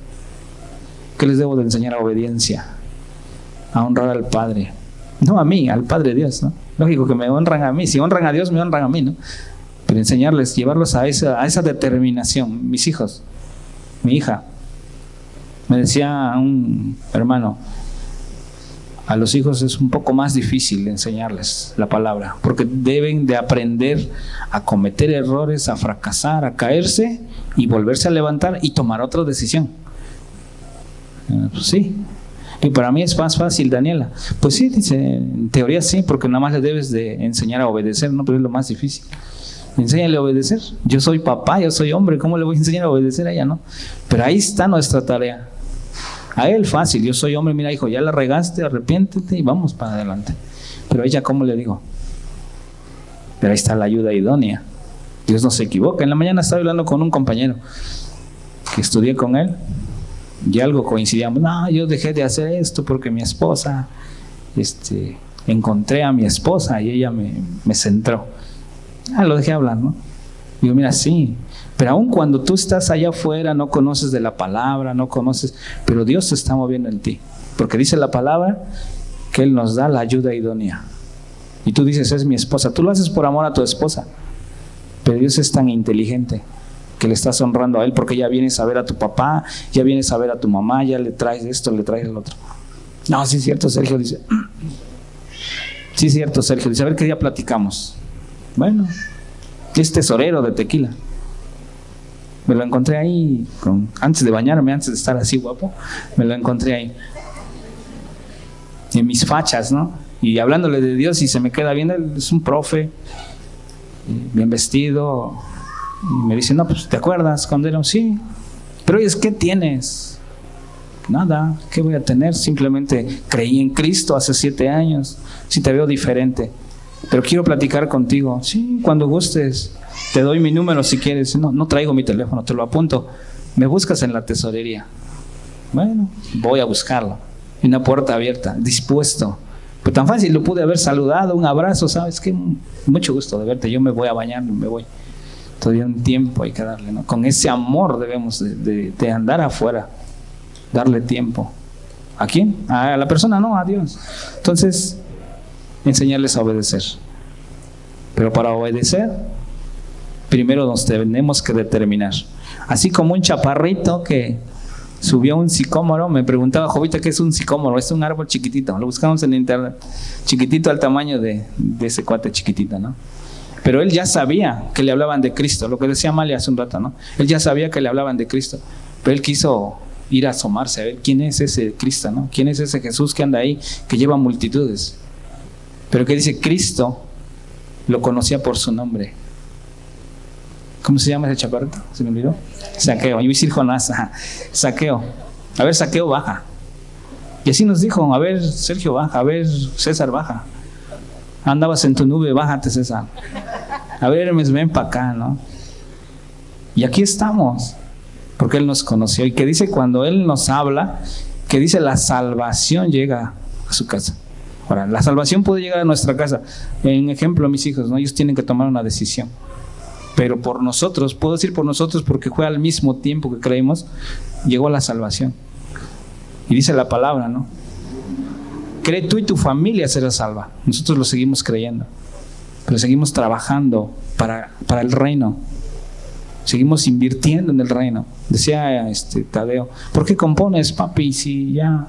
¿Qué les debo de enseñar? A obediencia, a honrar al Padre, no a mí, al Padre Dios, ¿no? Lógico que me honran a mí, si honran a Dios me honran a mí, ¿no? Pero enseñarles, llevarlos a esa determinación. Mis hijos, mi hija, me decía un hermano, a los hijos es un poco más difícil enseñarles la palabra, porque deben de aprender a cometer errores, a fracasar, a caerse y volverse a levantar y tomar otra decisión. Pues sí. Y para mí es más fácil, Daniela. Pues sí, dice, en teoría sí, porque nada más le debes de enseñar a obedecer, ¿no? Pero es lo más difícil. Enséñale a obedecer. Yo soy papá, yo soy hombre, ¿cómo le voy a enseñar a obedecer a ella, no? Pero ahí está nuestra tarea. A él fácil, yo soy hombre, mira hijo, ya la regaste, arrepiéntete y vamos para adelante. Pero a ella, ¿cómo le digo? Pero ahí está la ayuda idónea. Dios no se equivoca. En la mañana estaba hablando con un compañero que estudié con él, y algo coincidíamos. No, yo dejé de hacer esto porque mi esposa, encontré a mi esposa y ella me centró. Lo dejé hablar, ¿no? Digo, mira, sí, pero aun cuando tú estás allá afuera, no conoces de la palabra, no conoces, pero Dios se está moviendo en ti, porque dice la palabra que Él nos da la ayuda idónea. Y tú dices, es mi esposa. Tú lo haces por amor a tu esposa, pero Dios es tan inteligente que le estás honrando a Él, porque ya vienes a ver a tu papá, ya vienes a ver a tu mamá, ya le traes esto, le traes el otro. No, sí es cierto, Sergio, dice. Sí es cierto, Sergio, dice, a ver qué día platicamos. Bueno, es tesorero de tequila. Me lo encontré ahí, antes de bañarme, antes de estar así guapo, me lo encontré ahí. En mis fachas, ¿no? Y hablándole de Dios, y se me queda viendo, él es un profe, bien vestido. Y me dice, no, pues, ¿te acuerdas cuando era? Sí. Pero oye, ¿qué tienes? nada, ¿qué voy a tener? Simplemente creí en Cristo hace 7 años. Si te veo diferente, pero quiero platicar contigo. Sí, cuando gustes, te doy mi número si quieres. No traigo mi teléfono, te lo apunto. Me buscas en la tesorería. Bueno, voy a buscarlo. Y una puerta abierta, dispuesto. Pues tan fácil, lo pude haber saludado, un abrazo, ¿sabes qué? Mucho gusto de verte, yo me voy a bañar, me voy. Todavía un tiempo hay que darle, ¿no? Con ese amor debemos de andar afuera, darle tiempo. ¿A quién? A la persona, no, a Dios. Entonces, enseñarles a obedecer. Pero para obedecer, primero nos tenemos que determinar. Así como un chaparrito que subió a un sicómoro, me preguntaba Jovita, ¿qué es un sicómoro? Es un árbol chiquitito, lo buscamos en internet, chiquitito al tamaño de ese cuate chiquitito, ¿no? Pero él ya sabía que le hablaban de Cristo, lo que decía Amalia hace un rato, ¿no? Él ya sabía que le hablaban de Cristo, pero él quiso ir a asomarse a ver quién es ese Cristo, ¿no? ¿Quién es ese Jesús que anda ahí, que lleva multitudes? Pero que dice, Cristo lo conocía por su nombre. ¿Cómo se llama ese chaparrito? ¿Se me olvidó? Zaqueo. Yo iba a decir Jonás. Zaqueo. A ver, Zaqueo, baja. Y así nos dijo, a ver, Sergio, baja. A ver, César, baja. Andabas en tu nube, bájate, César. A ver, Hermes, ven para acá, ¿no? Y aquí estamos, porque Él nos conoció. Y que dice, cuando Él nos habla, que dice, la salvación llega a su casa. Ahora, la salvación puede llegar a nuestra casa. En ejemplo, mis hijos, ¿no? Ellos tienen que tomar una decisión. Pero por nosotros, puedo decir por nosotros porque fue al mismo tiempo que creímos, llegó la salvación. Y dice la palabra, ¿no? Cree tú y tu familia será salva. Nosotros lo seguimos creyendo, pero seguimos trabajando para el reino. Seguimos invirtiendo en el reino. Decía Tadeo, ¿por qué compones, papi? Si ya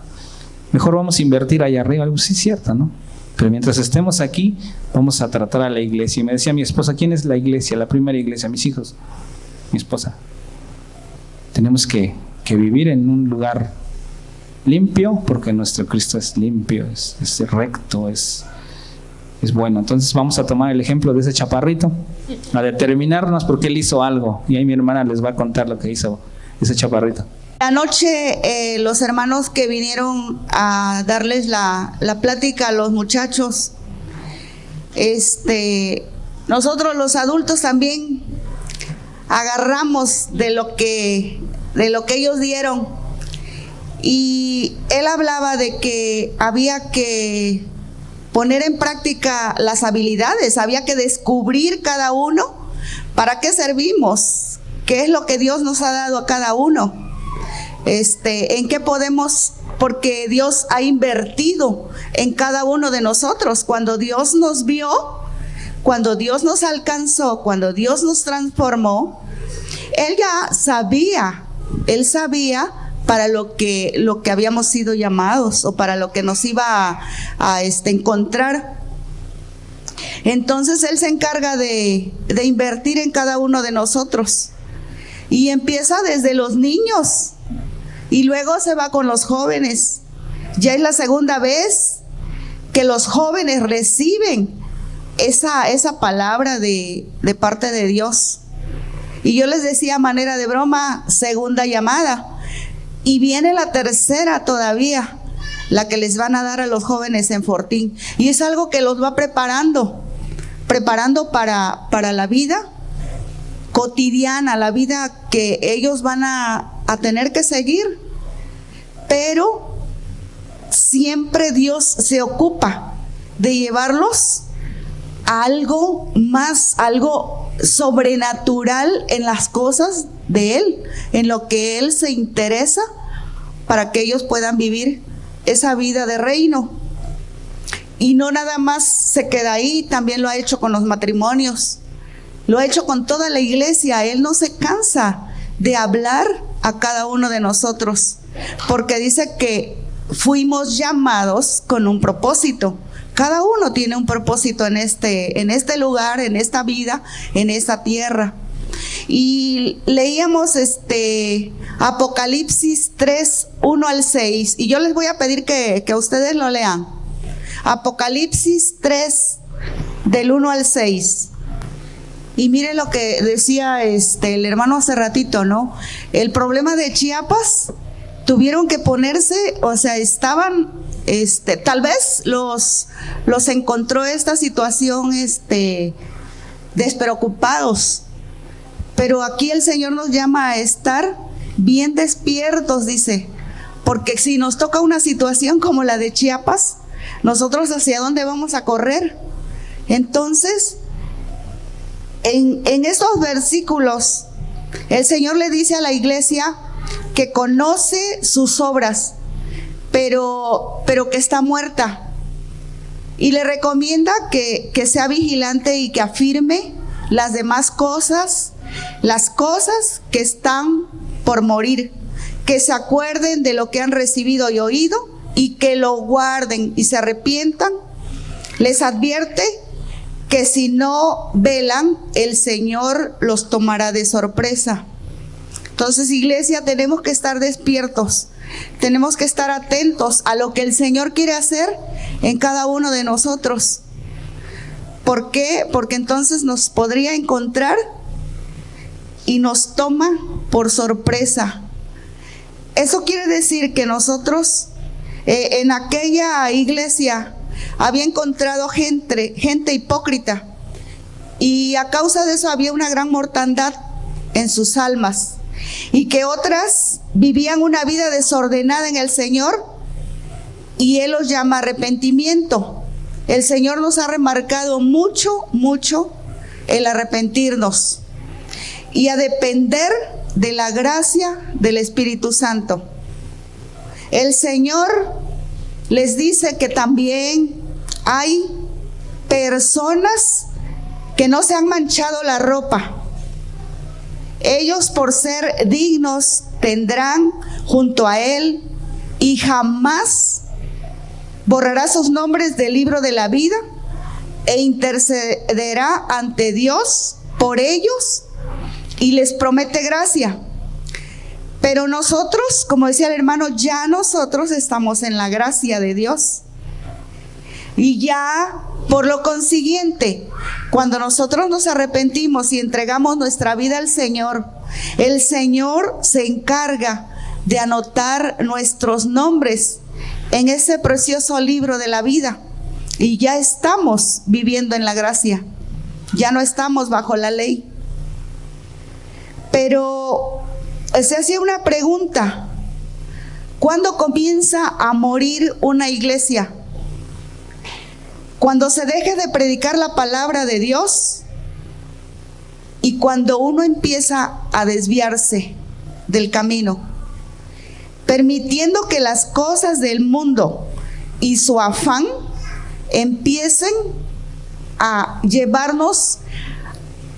mejor vamos a invertir allá arriba. Sí, es cierto, ¿no? Pero mientras estemos aquí, vamos a tratar a la iglesia. Y me decía mi esposa, ¿quién es la iglesia? La primera iglesia, mis hijos, mi esposa. Tenemos que vivir en un lugar limpio, porque nuestro Cristo es limpio, es recto, es bueno. Entonces vamos a tomar el ejemplo de ese chaparrito, a determinarnos porque él hizo algo. Y ahí mi hermana les va a contar lo que hizo ese chaparrito. Anoche los hermanos que vinieron a darles la plática a los muchachos, nosotros los adultos también agarramos de lo que ellos dieron, y él hablaba de que había que poner en práctica las habilidades, había que descubrir cada uno para qué servimos, qué es lo que Dios nos ha dado a cada uno. En qué podemos, porque Dios ha invertido en cada uno de nosotros. Cuando Dios nos vio, cuando Dios nos alcanzó, cuando Dios nos transformó, Él ya sabía, Él sabía para lo que habíamos sido llamados o para lo que nos iba a encontrar. Entonces Él se encarga de invertir en cada uno de nosotros, y empieza desde los niños. Y luego se va con los jóvenes. Ya es la segunda vez que los jóvenes reciben esa palabra de parte de Dios. Y yo les decía a manera de broma, segunda llamada. Y viene la tercera todavía, la que les van a dar a los jóvenes en Fortín. Y es algo que los va preparando para la vida cotidiana, la vida que ellos van a tener que seguir. Pero siempre Dios se ocupa de llevarlos a algo más, algo sobrenatural en las cosas de Él, en lo que Él se interesa, para que ellos puedan vivir esa vida de reino. Y no nada más se queda ahí, también lo ha hecho con los matrimonios, lo ha hecho con toda la iglesia. Él no se cansa de hablar a cada uno de nosotros, porque dice que fuimos llamados con un propósito. Cada uno tiene un propósito en este lugar, en esta vida, en esta tierra. Y leíamos Apocalipsis 3, 1 al 6, y yo les voy a pedir que ustedes lo lean. Apocalipsis 3, del 1 al 6. Y miren lo que decía el hermano hace ratito, ¿no? El problema de Chiapas tuvieron que ponerse, o sea, estaban, tal vez los encontró esta situación, despreocupados. Pero aquí el Señor nos llama a estar bien despiertos, dice, porque si nos toca una situación como la de Chiapas, nosotros ¿hacia dónde vamos a correr? Entonces, en estos versículos, el Señor le dice a la iglesia que conoce sus obras, pero que está muerta. Y le recomienda que sea vigilante y que afirme las demás cosas, las cosas que están por morir, que se acuerden de lo que han recibido y oído y que lo guarden y se arrepientan. Les advierte que si no velan, el Señor los tomará de sorpresa. Entonces, iglesia, tenemos que estar despiertos, tenemos que estar atentos a lo que el Señor quiere hacer en cada uno de nosotros. ¿Por qué? Porque entonces nos podría encontrar y nos toma por sorpresa. Eso quiere decir que nosotros, en aquella iglesia, había encontrado gente hipócrita, y a causa de eso había una gran mortandad en sus almas, y que otras vivían una vida desordenada en el Señor, y Él los llama arrepentimiento. El Señor nos ha remarcado mucho el arrepentirnos y a depender de la gracia del Espíritu Santo. El Señor les dice que también hay personas que no se han manchado la ropa. Ellos, por ser dignos, tendrán junto a Él, y jamás borrará sus nombres del libro de la vida, e intercederá ante Dios por ellos y les promete gracia. Pero nosotros, como decía el hermano, ya nosotros estamos en la gracia de Dios. Y ya, por lo consiguiente, cuando nosotros nos arrepentimos y entregamos nuestra vida al Señor, el Señor se encarga de anotar nuestros nombres en ese precioso libro de la vida. Y ya estamos viviendo en la gracia, ya no estamos bajo la ley. Pero se hacía una pregunta: ¿cuándo comienza a morir una iglesia? Cuando se deje de predicar la palabra de Dios y cuando uno empieza a desviarse del camino, permitiendo que las cosas del mundo y su afán empiecen a llevarnos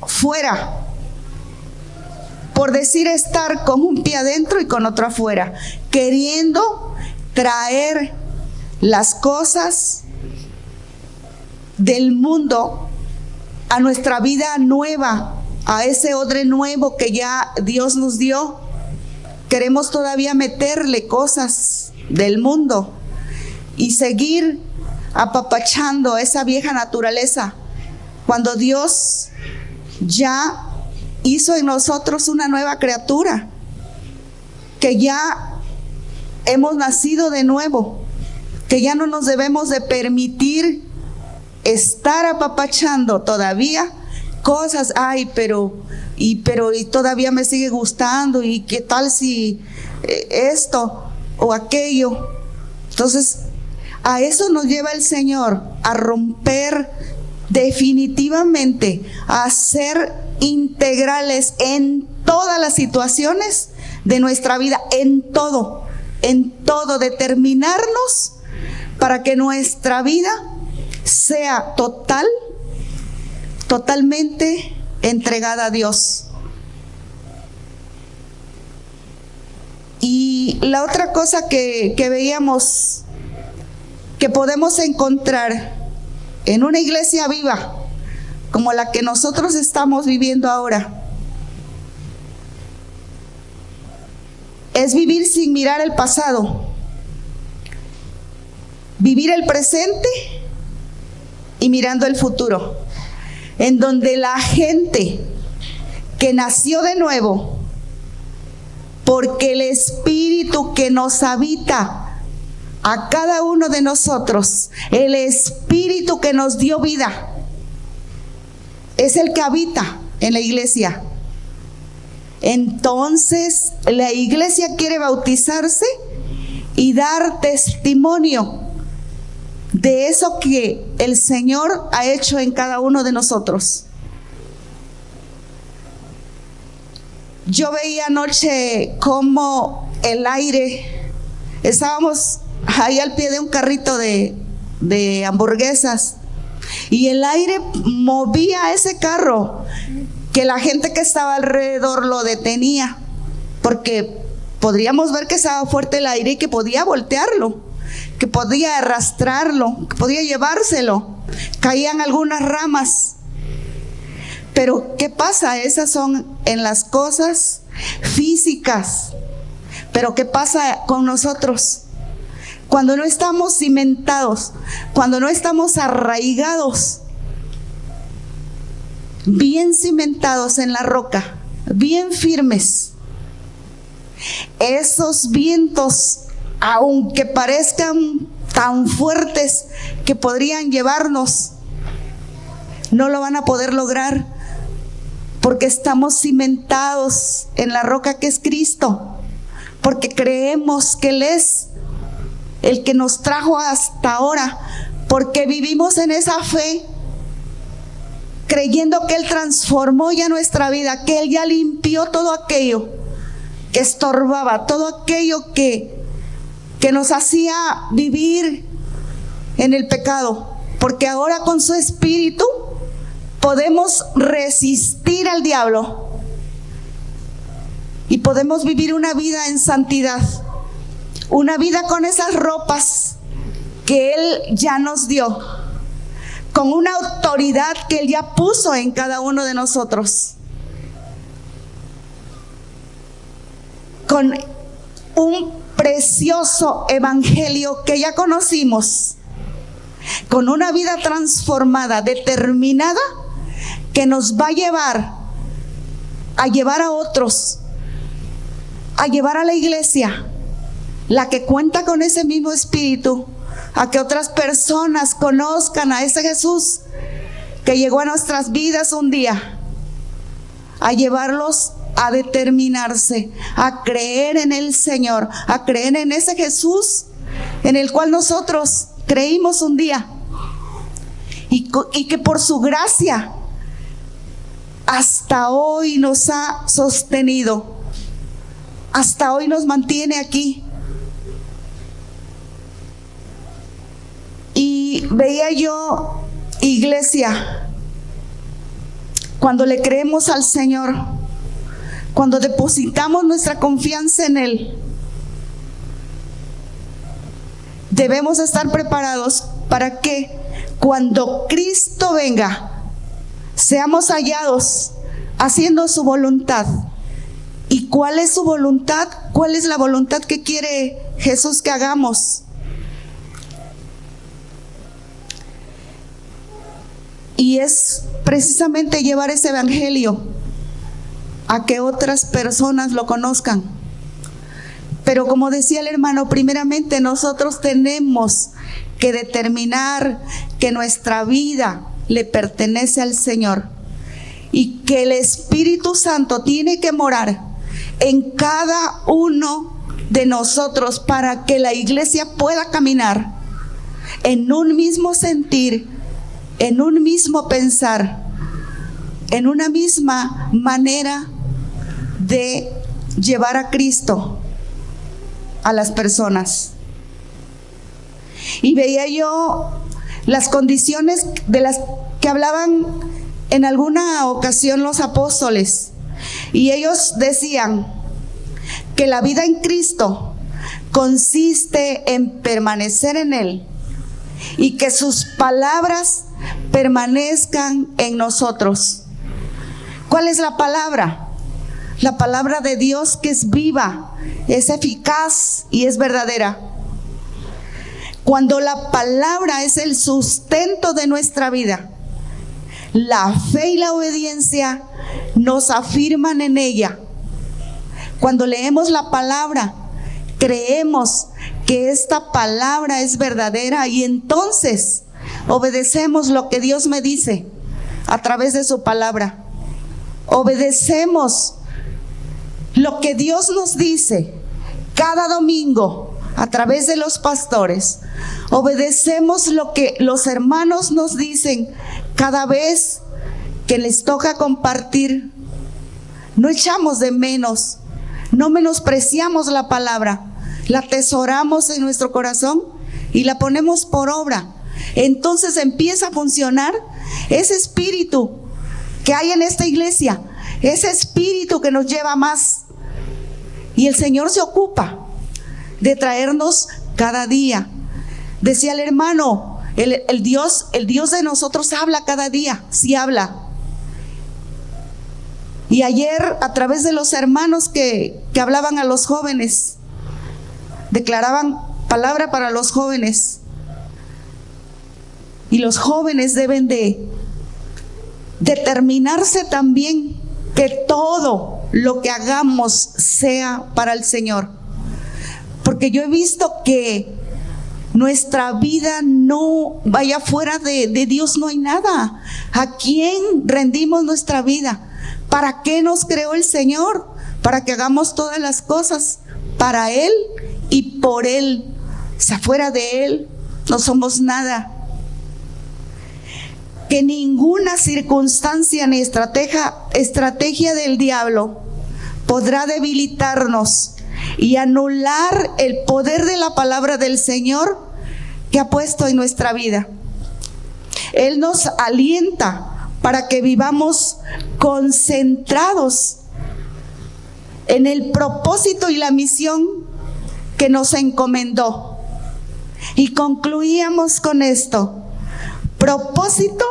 fuera, por decir, estar con un pie adentro y con otro afuera, queriendo traer las cosas del mundo a nuestra vida nueva, a ese odre nuevo que ya Dios nos dio. Queremos todavía meterle cosas del mundo y seguir apapachando esa vieja naturaleza, cuando Dios ya hizo en nosotros una nueva criatura, que ya hemos nacido de nuevo, que ya no nos debemos de permitir estar apapachando todavía cosas. Ay, pero todavía me sigue gustando, y qué tal si esto o aquello. Entonces, a eso nos lleva el Señor, a romper definitivamente, a ser integrales en todas las situaciones de nuestra vida, en todo, determinarnos para que nuestra vida sea totalmente entregada a Dios. Y la otra cosa que veíamos que podemos encontrar en una iglesia viva como la que nosotros estamos viviendo ahora es vivir sin mirar el pasado, vivir el presente y mirando el futuro, en donde la gente que nació de nuevo porque el Espíritu que nos habita a cada uno de nosotros, el Espíritu que nos dio vida, es el que habita en la iglesia. Entonces, la iglesia quiere bautizarse y dar testimonio de eso que el Señor ha hecho en cada uno de nosotros. Yo veía anoche cómo el aire, estábamos ahí al pie de un carrito de hamburguesas, y el aire movía ese carro, que la gente que estaba alrededor lo detenía, porque podríamos ver que estaba fuerte el aire y que podía voltearlo, que podía arrastrarlo, que podía llevárselo. Caían algunas ramas. Pero ¿qué pasa? Esas son en las cosas físicas. Pero ¿qué pasa con nosotros? Cuando no estamos cimentados, cuando no estamos arraigados, bien cimentados en la roca, bien firmes, esos vientos, aunque parezcan tan fuertes que podrían llevarnos, no lo van a poder lograr, porque estamos cimentados en la roca que es Cristo, porque creemos que Él es el que nos trajo hasta ahora, porque vivimos en esa fe, creyendo que Él transformó ya nuestra vida, que Él ya limpió todo aquello que estorbaba, todo aquello que nos hacía vivir en el pecado, porque ahora con su Espíritu podemos resistir al diablo y podemos vivir una vida en santidad, una vida con esas ropas que Él ya nos dio, con una autoridad que Él ya puso en cada uno de nosotros, con un precioso evangelio que ya conocimos, con una vida transformada, determinada, que nos va a llevar a otros, a llevar a la iglesia, la que cuenta con ese mismo Espíritu, a que otras personas conozcan a ese Jesús que llegó a nuestras vidas un día, a llevarlos a determinarse, a creer en el Señor, a creer en ese Jesús en el cual nosotros creímos un día, y que por su gracia hasta hoy nos ha sostenido, hasta hoy nos mantiene aquí. Y veía yo, iglesia, cuando le creemos al Señor, cuando depositamos nuestra confianza en Él, debemos estar preparados para que cuando Cristo venga, seamos hallados haciendo su voluntad. ¿Y cuál es su voluntad? ¿Cuál es la voluntad que quiere Jesús que hagamos? Y es precisamente llevar ese evangelio a que otras personas lo conozcan. Pero como decía el hermano, primeramente nosotros tenemos que determinar que nuestra vida le pertenece al Señor y que el Espíritu Santo tiene que morar en cada uno de nosotros para que la iglesia pueda caminar en un mismo sentir, en un mismo pensar, en una misma manera de llevar a Cristo a las personas. Y veía yo las condiciones de las que hablaban en alguna ocasión los apóstoles, y ellos decían que la vida en Cristo consiste en permanecer en Él y que sus palabras permanezcan en nosotros. ¿Cuál es la palabra? La palabra de Dios, que es viva, es eficaz y es verdadera. Cuando la palabra es el sustento de nuestra vida, la fe y la obediencia nos afirman en ella. Cuando leemos la palabra, creemos que esta palabra es verdadera y entonces obedecemos lo que Dios me dice a través de su palabra. Obedecemos lo que Dios nos dice cada domingo a través de los pastores. Obedecemos lo que los hermanos nos dicen cada vez que les toca compartir. No echamos de menos, no menospreciamos la palabra, la atesoramos en nuestro corazón y la ponemos por obra. Entonces empieza a funcionar ese espíritu que hay en esta iglesia, ese espíritu que nos lleva más. Y el Señor se ocupa de traernos cada día. Decía el hermano, el Dios de nosotros habla cada día, sí habla. Y ayer, a través de los hermanos que hablaban a los jóvenes, declaraban palabra para los jóvenes. Y los jóvenes deben de determinarse también que todo lo que hagamos sea para el Señor. Porque yo he visto que nuestra vida no vaya fuera de Dios, no hay nada. ¿A quién rendimos nuestra vida? ¿Para qué nos creó el Señor? Para que hagamos todas las cosas para Él y por Él. Si afuera de Él no somos nada. Que ninguna circunstancia ni estrategia del diablo podrá debilitarnos y anular el poder de la palabra del Señor que ha puesto en nuestra vida. Él nos alienta para que vivamos concentrados en el propósito y la misión que nos encomendó. Y concluíamos con esto: propósito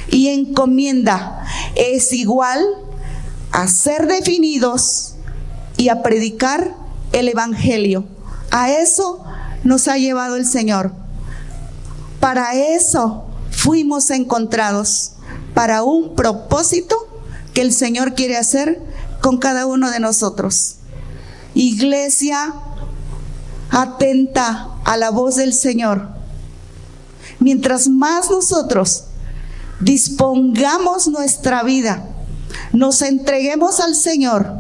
y encomienda es igual a ser definidos y a predicar el evangelio. A eso nos ha llevado el Señor. Para eso fuimos encontrados, para un propósito que el Señor quiere hacer con cada uno de nosotros. Iglesia, atenta a la voz del Señor. Mientras más nosotros dispongamos nuestra vida, nos entreguemos al Señor,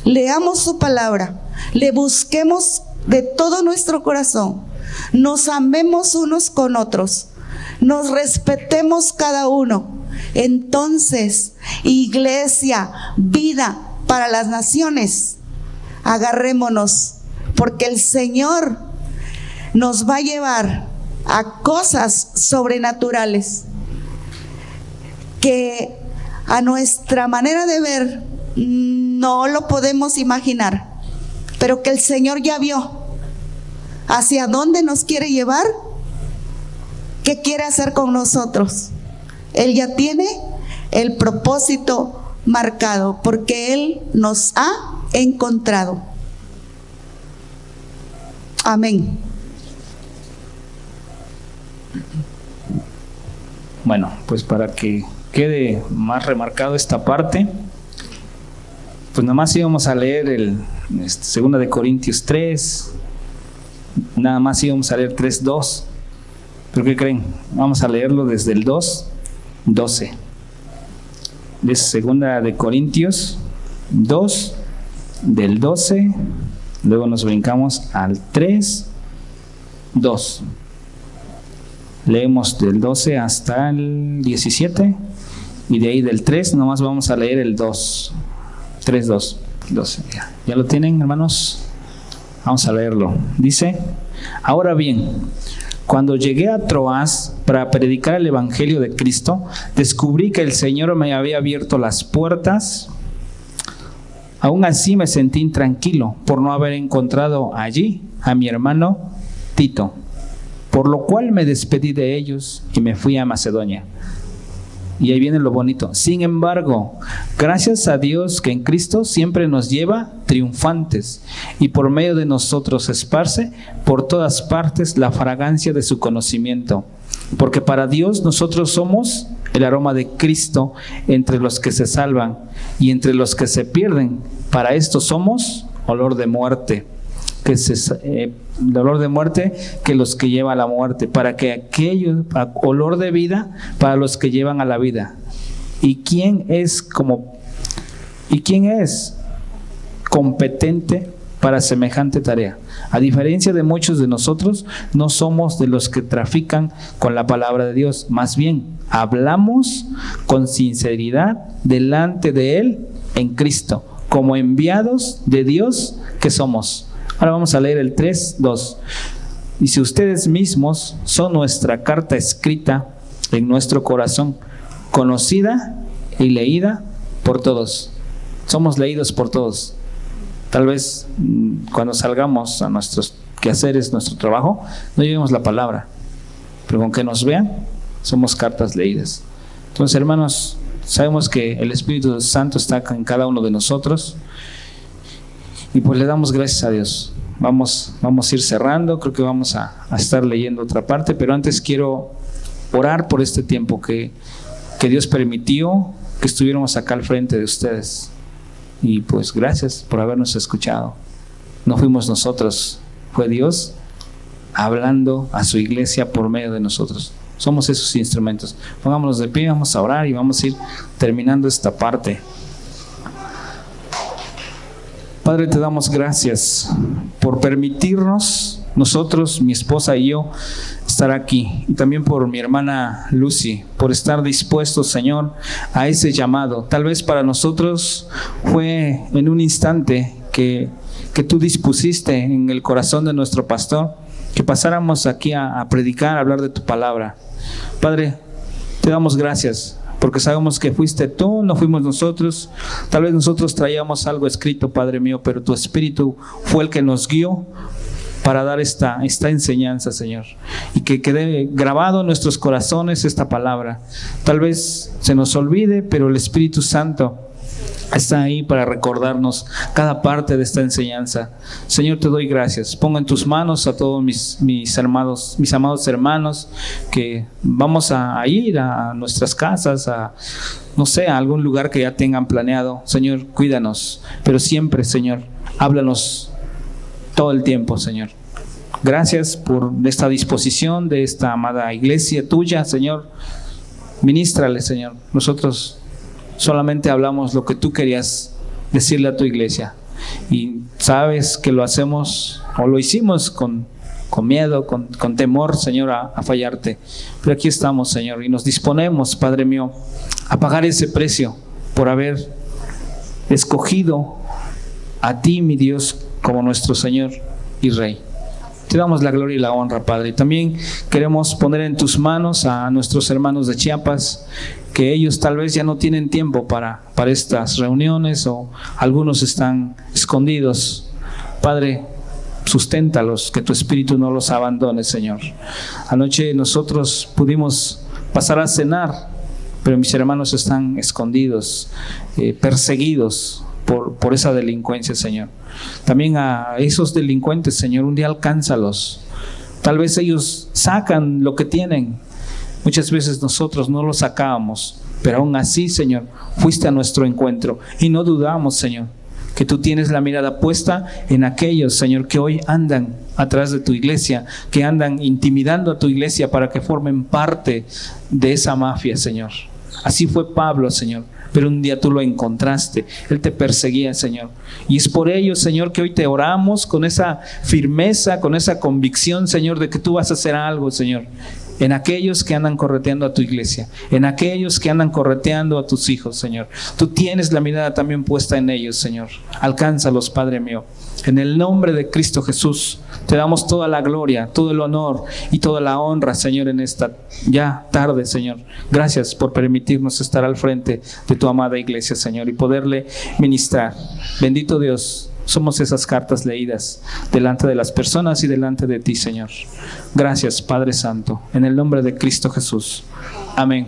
leamos su palabra, le busquemos de todo nuestro corazón, nos amemos unos con otros, nos respetemos cada uno, entonces, iglesia, vida para las naciones, agarrémonos, porque el Señor nos va a llevar a cosas sobrenaturales que a nuestra manera de ver no lo podemos imaginar, pero que el Señor ya vio hacia dónde nos quiere llevar, qué quiere hacer con nosotros. Él ya tiene el propósito marcado, porque Él nos ha encontrado. Amén. Bueno, pues para que quede más remarcado esta parte, pues nada más íbamos a leer el 2 de Corintios 3, nada más íbamos a leer 3:2, pero ¿qué creen? Vamos a leerlo desde el 2:12. De 2 de Corintios 2, del 12, luego nos brincamos al 3:2. Leemos del 12 hasta el 17 y de ahí del 3 nomás vamos a leer el 2, 3:2, 12. ¿Ya lo tienen, hermanos? Vamos a leerlo. Dice: ahora bien, cuando llegué a Troas para predicar el evangelio de Cristo, descubrí que el Señor me había abierto las puertas. Aún así me sentí intranquilo por no haber encontrado allí a mi hermano Tito, por lo cual me despedí de ellos y me fui a Macedonia. Y ahí viene lo bonito. Sin embargo, gracias a Dios que en Cristo siempre nos lleva triunfantes y por medio de nosotros esparce por todas partes la fragancia de su conocimiento. Porque para Dios nosotros somos el aroma de Cristo entre los que se salvan y entre los que se pierden Para esto somos olor de muerte, olor de muerte que los que llevan a la muerte, para que aquello, olor de vida para los que llevan a la vida. ¿Y quién es competente para semejante tarea? A diferencia de muchos de nosotros, no somos de los que trafican con la palabra de Dios, más bien hablamos con sinceridad delante de Él en Cristo, como enviados de Dios que somos. Ahora vamos a leer el 3:2. Dice: ustedes mismos son nuestra carta escrita en nuestro corazón, conocida y leída por todos. Somos leídos por todos. Tal vez cuando salgamos a nuestros quehaceres, nuestro trabajo, no llevemos la palabra, pero con que nos vean, somos cartas leídas. Entonces, hermanos, sabemos que el Espíritu Santo está en cada uno de nosotros y pues le damos gracias a Dios. Vamos a ir cerrando, creo que vamos a estar leyendo otra parte, pero antes quiero orar por este tiempo que Dios permitió que estuviéramos acá al frente de ustedes. Y pues gracias por habernos escuchado. No fuimos nosotros, fue Dios hablando a su iglesia por medio de nosotros. Somos esos instrumentos. Pongámonos de pie, vamos a orar y vamos a ir terminando esta parte. Padre, te damos gracias por permitirnos, nosotros, mi esposa y yo, estar aquí. Y también por mi hermana Lucy, por estar dispuestos, Señor, a ese llamado. Tal vez para nosotros fue en un instante que tú dispusiste en el corazón de nuestro pastor, que pasáramos aquí a predicar, a hablar de tu palabra. Padre, te damos gracias, porque sabemos que fuiste tú, no fuimos nosotros. Tal vez nosotros traíamos algo escrito, Padre mío, pero tu Espíritu fue el que nos guió para dar esta enseñanza, Señor, y que quede grabado en nuestros corazones esta palabra. Tal vez se nos olvide, pero el Espíritu Santo está ahí para recordarnos cada parte de esta enseñanza. Señor, te doy gracias. Pongo en tus manos a todos mis amados hermanos, que vamos a ir a nuestras casas, a algún lugar que ya tengan planeado. Señor, cuídanos, pero siempre, Señor, háblanos todo el tiempo, Señor. Gracias por esta disposición de esta amada iglesia tuya, Señor. Ministrale, Señor. Nosotros solamente hablamos lo que tú querías decirle a tu iglesia. Y sabes que lo hacemos o lo hicimos con miedo, con temor, Señor, a fallarte. Pero aquí estamos, Señor, y nos disponemos, Padre mío, a pagar ese precio por haber escogido a ti, mi Dios, como nuestro Señor y Rey. Te damos la gloria y la honra, Padre. Y también queremos poner en tus manos a nuestros hermanos de Chiapas, que ellos tal vez ya no tienen tiempo para estas reuniones, o algunos están escondidos. Padre, susténtalos, que tu Espíritu no los abandone, Señor. Anoche nosotros pudimos pasar a cenar, pero mis hermanos están escondidos, perseguidos por esa delincuencia, Señor. También a esos delincuentes, Señor, un día alcánzalos. Tal vez ellos sacan lo que tienen. Muchas veces nosotros no lo sacábamos, pero aún así, Señor, fuiste a nuestro encuentro y no dudamos, Señor, que tú tienes la mirada puesta en aquellos, Señor, que hoy andan atrás de tu iglesia, que andan intimidando a tu iglesia para que formen parte de esa mafia, Señor. Así fue Pablo, Señor, pero un día tú lo encontraste, él te perseguía, Señor. Y es por ello, Señor, que hoy te oramos con esa firmeza, con esa convicción, Señor, de que tú vas a hacer algo, Señor, en aquellos que andan correteando a tu iglesia, en aquellos que andan correteando a tus hijos, Señor. Tú tienes la mirada también puesta en ellos, Señor. Alcánzalos, Padre mío. En el nombre de Cristo Jesús, te damos toda la gloria, todo el honor y toda la honra, Señor, en esta ya tarde, Señor. Gracias por permitirnos estar al frente de tu amada iglesia, Señor, y poderle ministrar. Bendito Dios, somos esas cartas leídas delante de las personas y delante de ti, Señor. Gracias, Padre Santo, en el nombre de Cristo Jesús. Amén.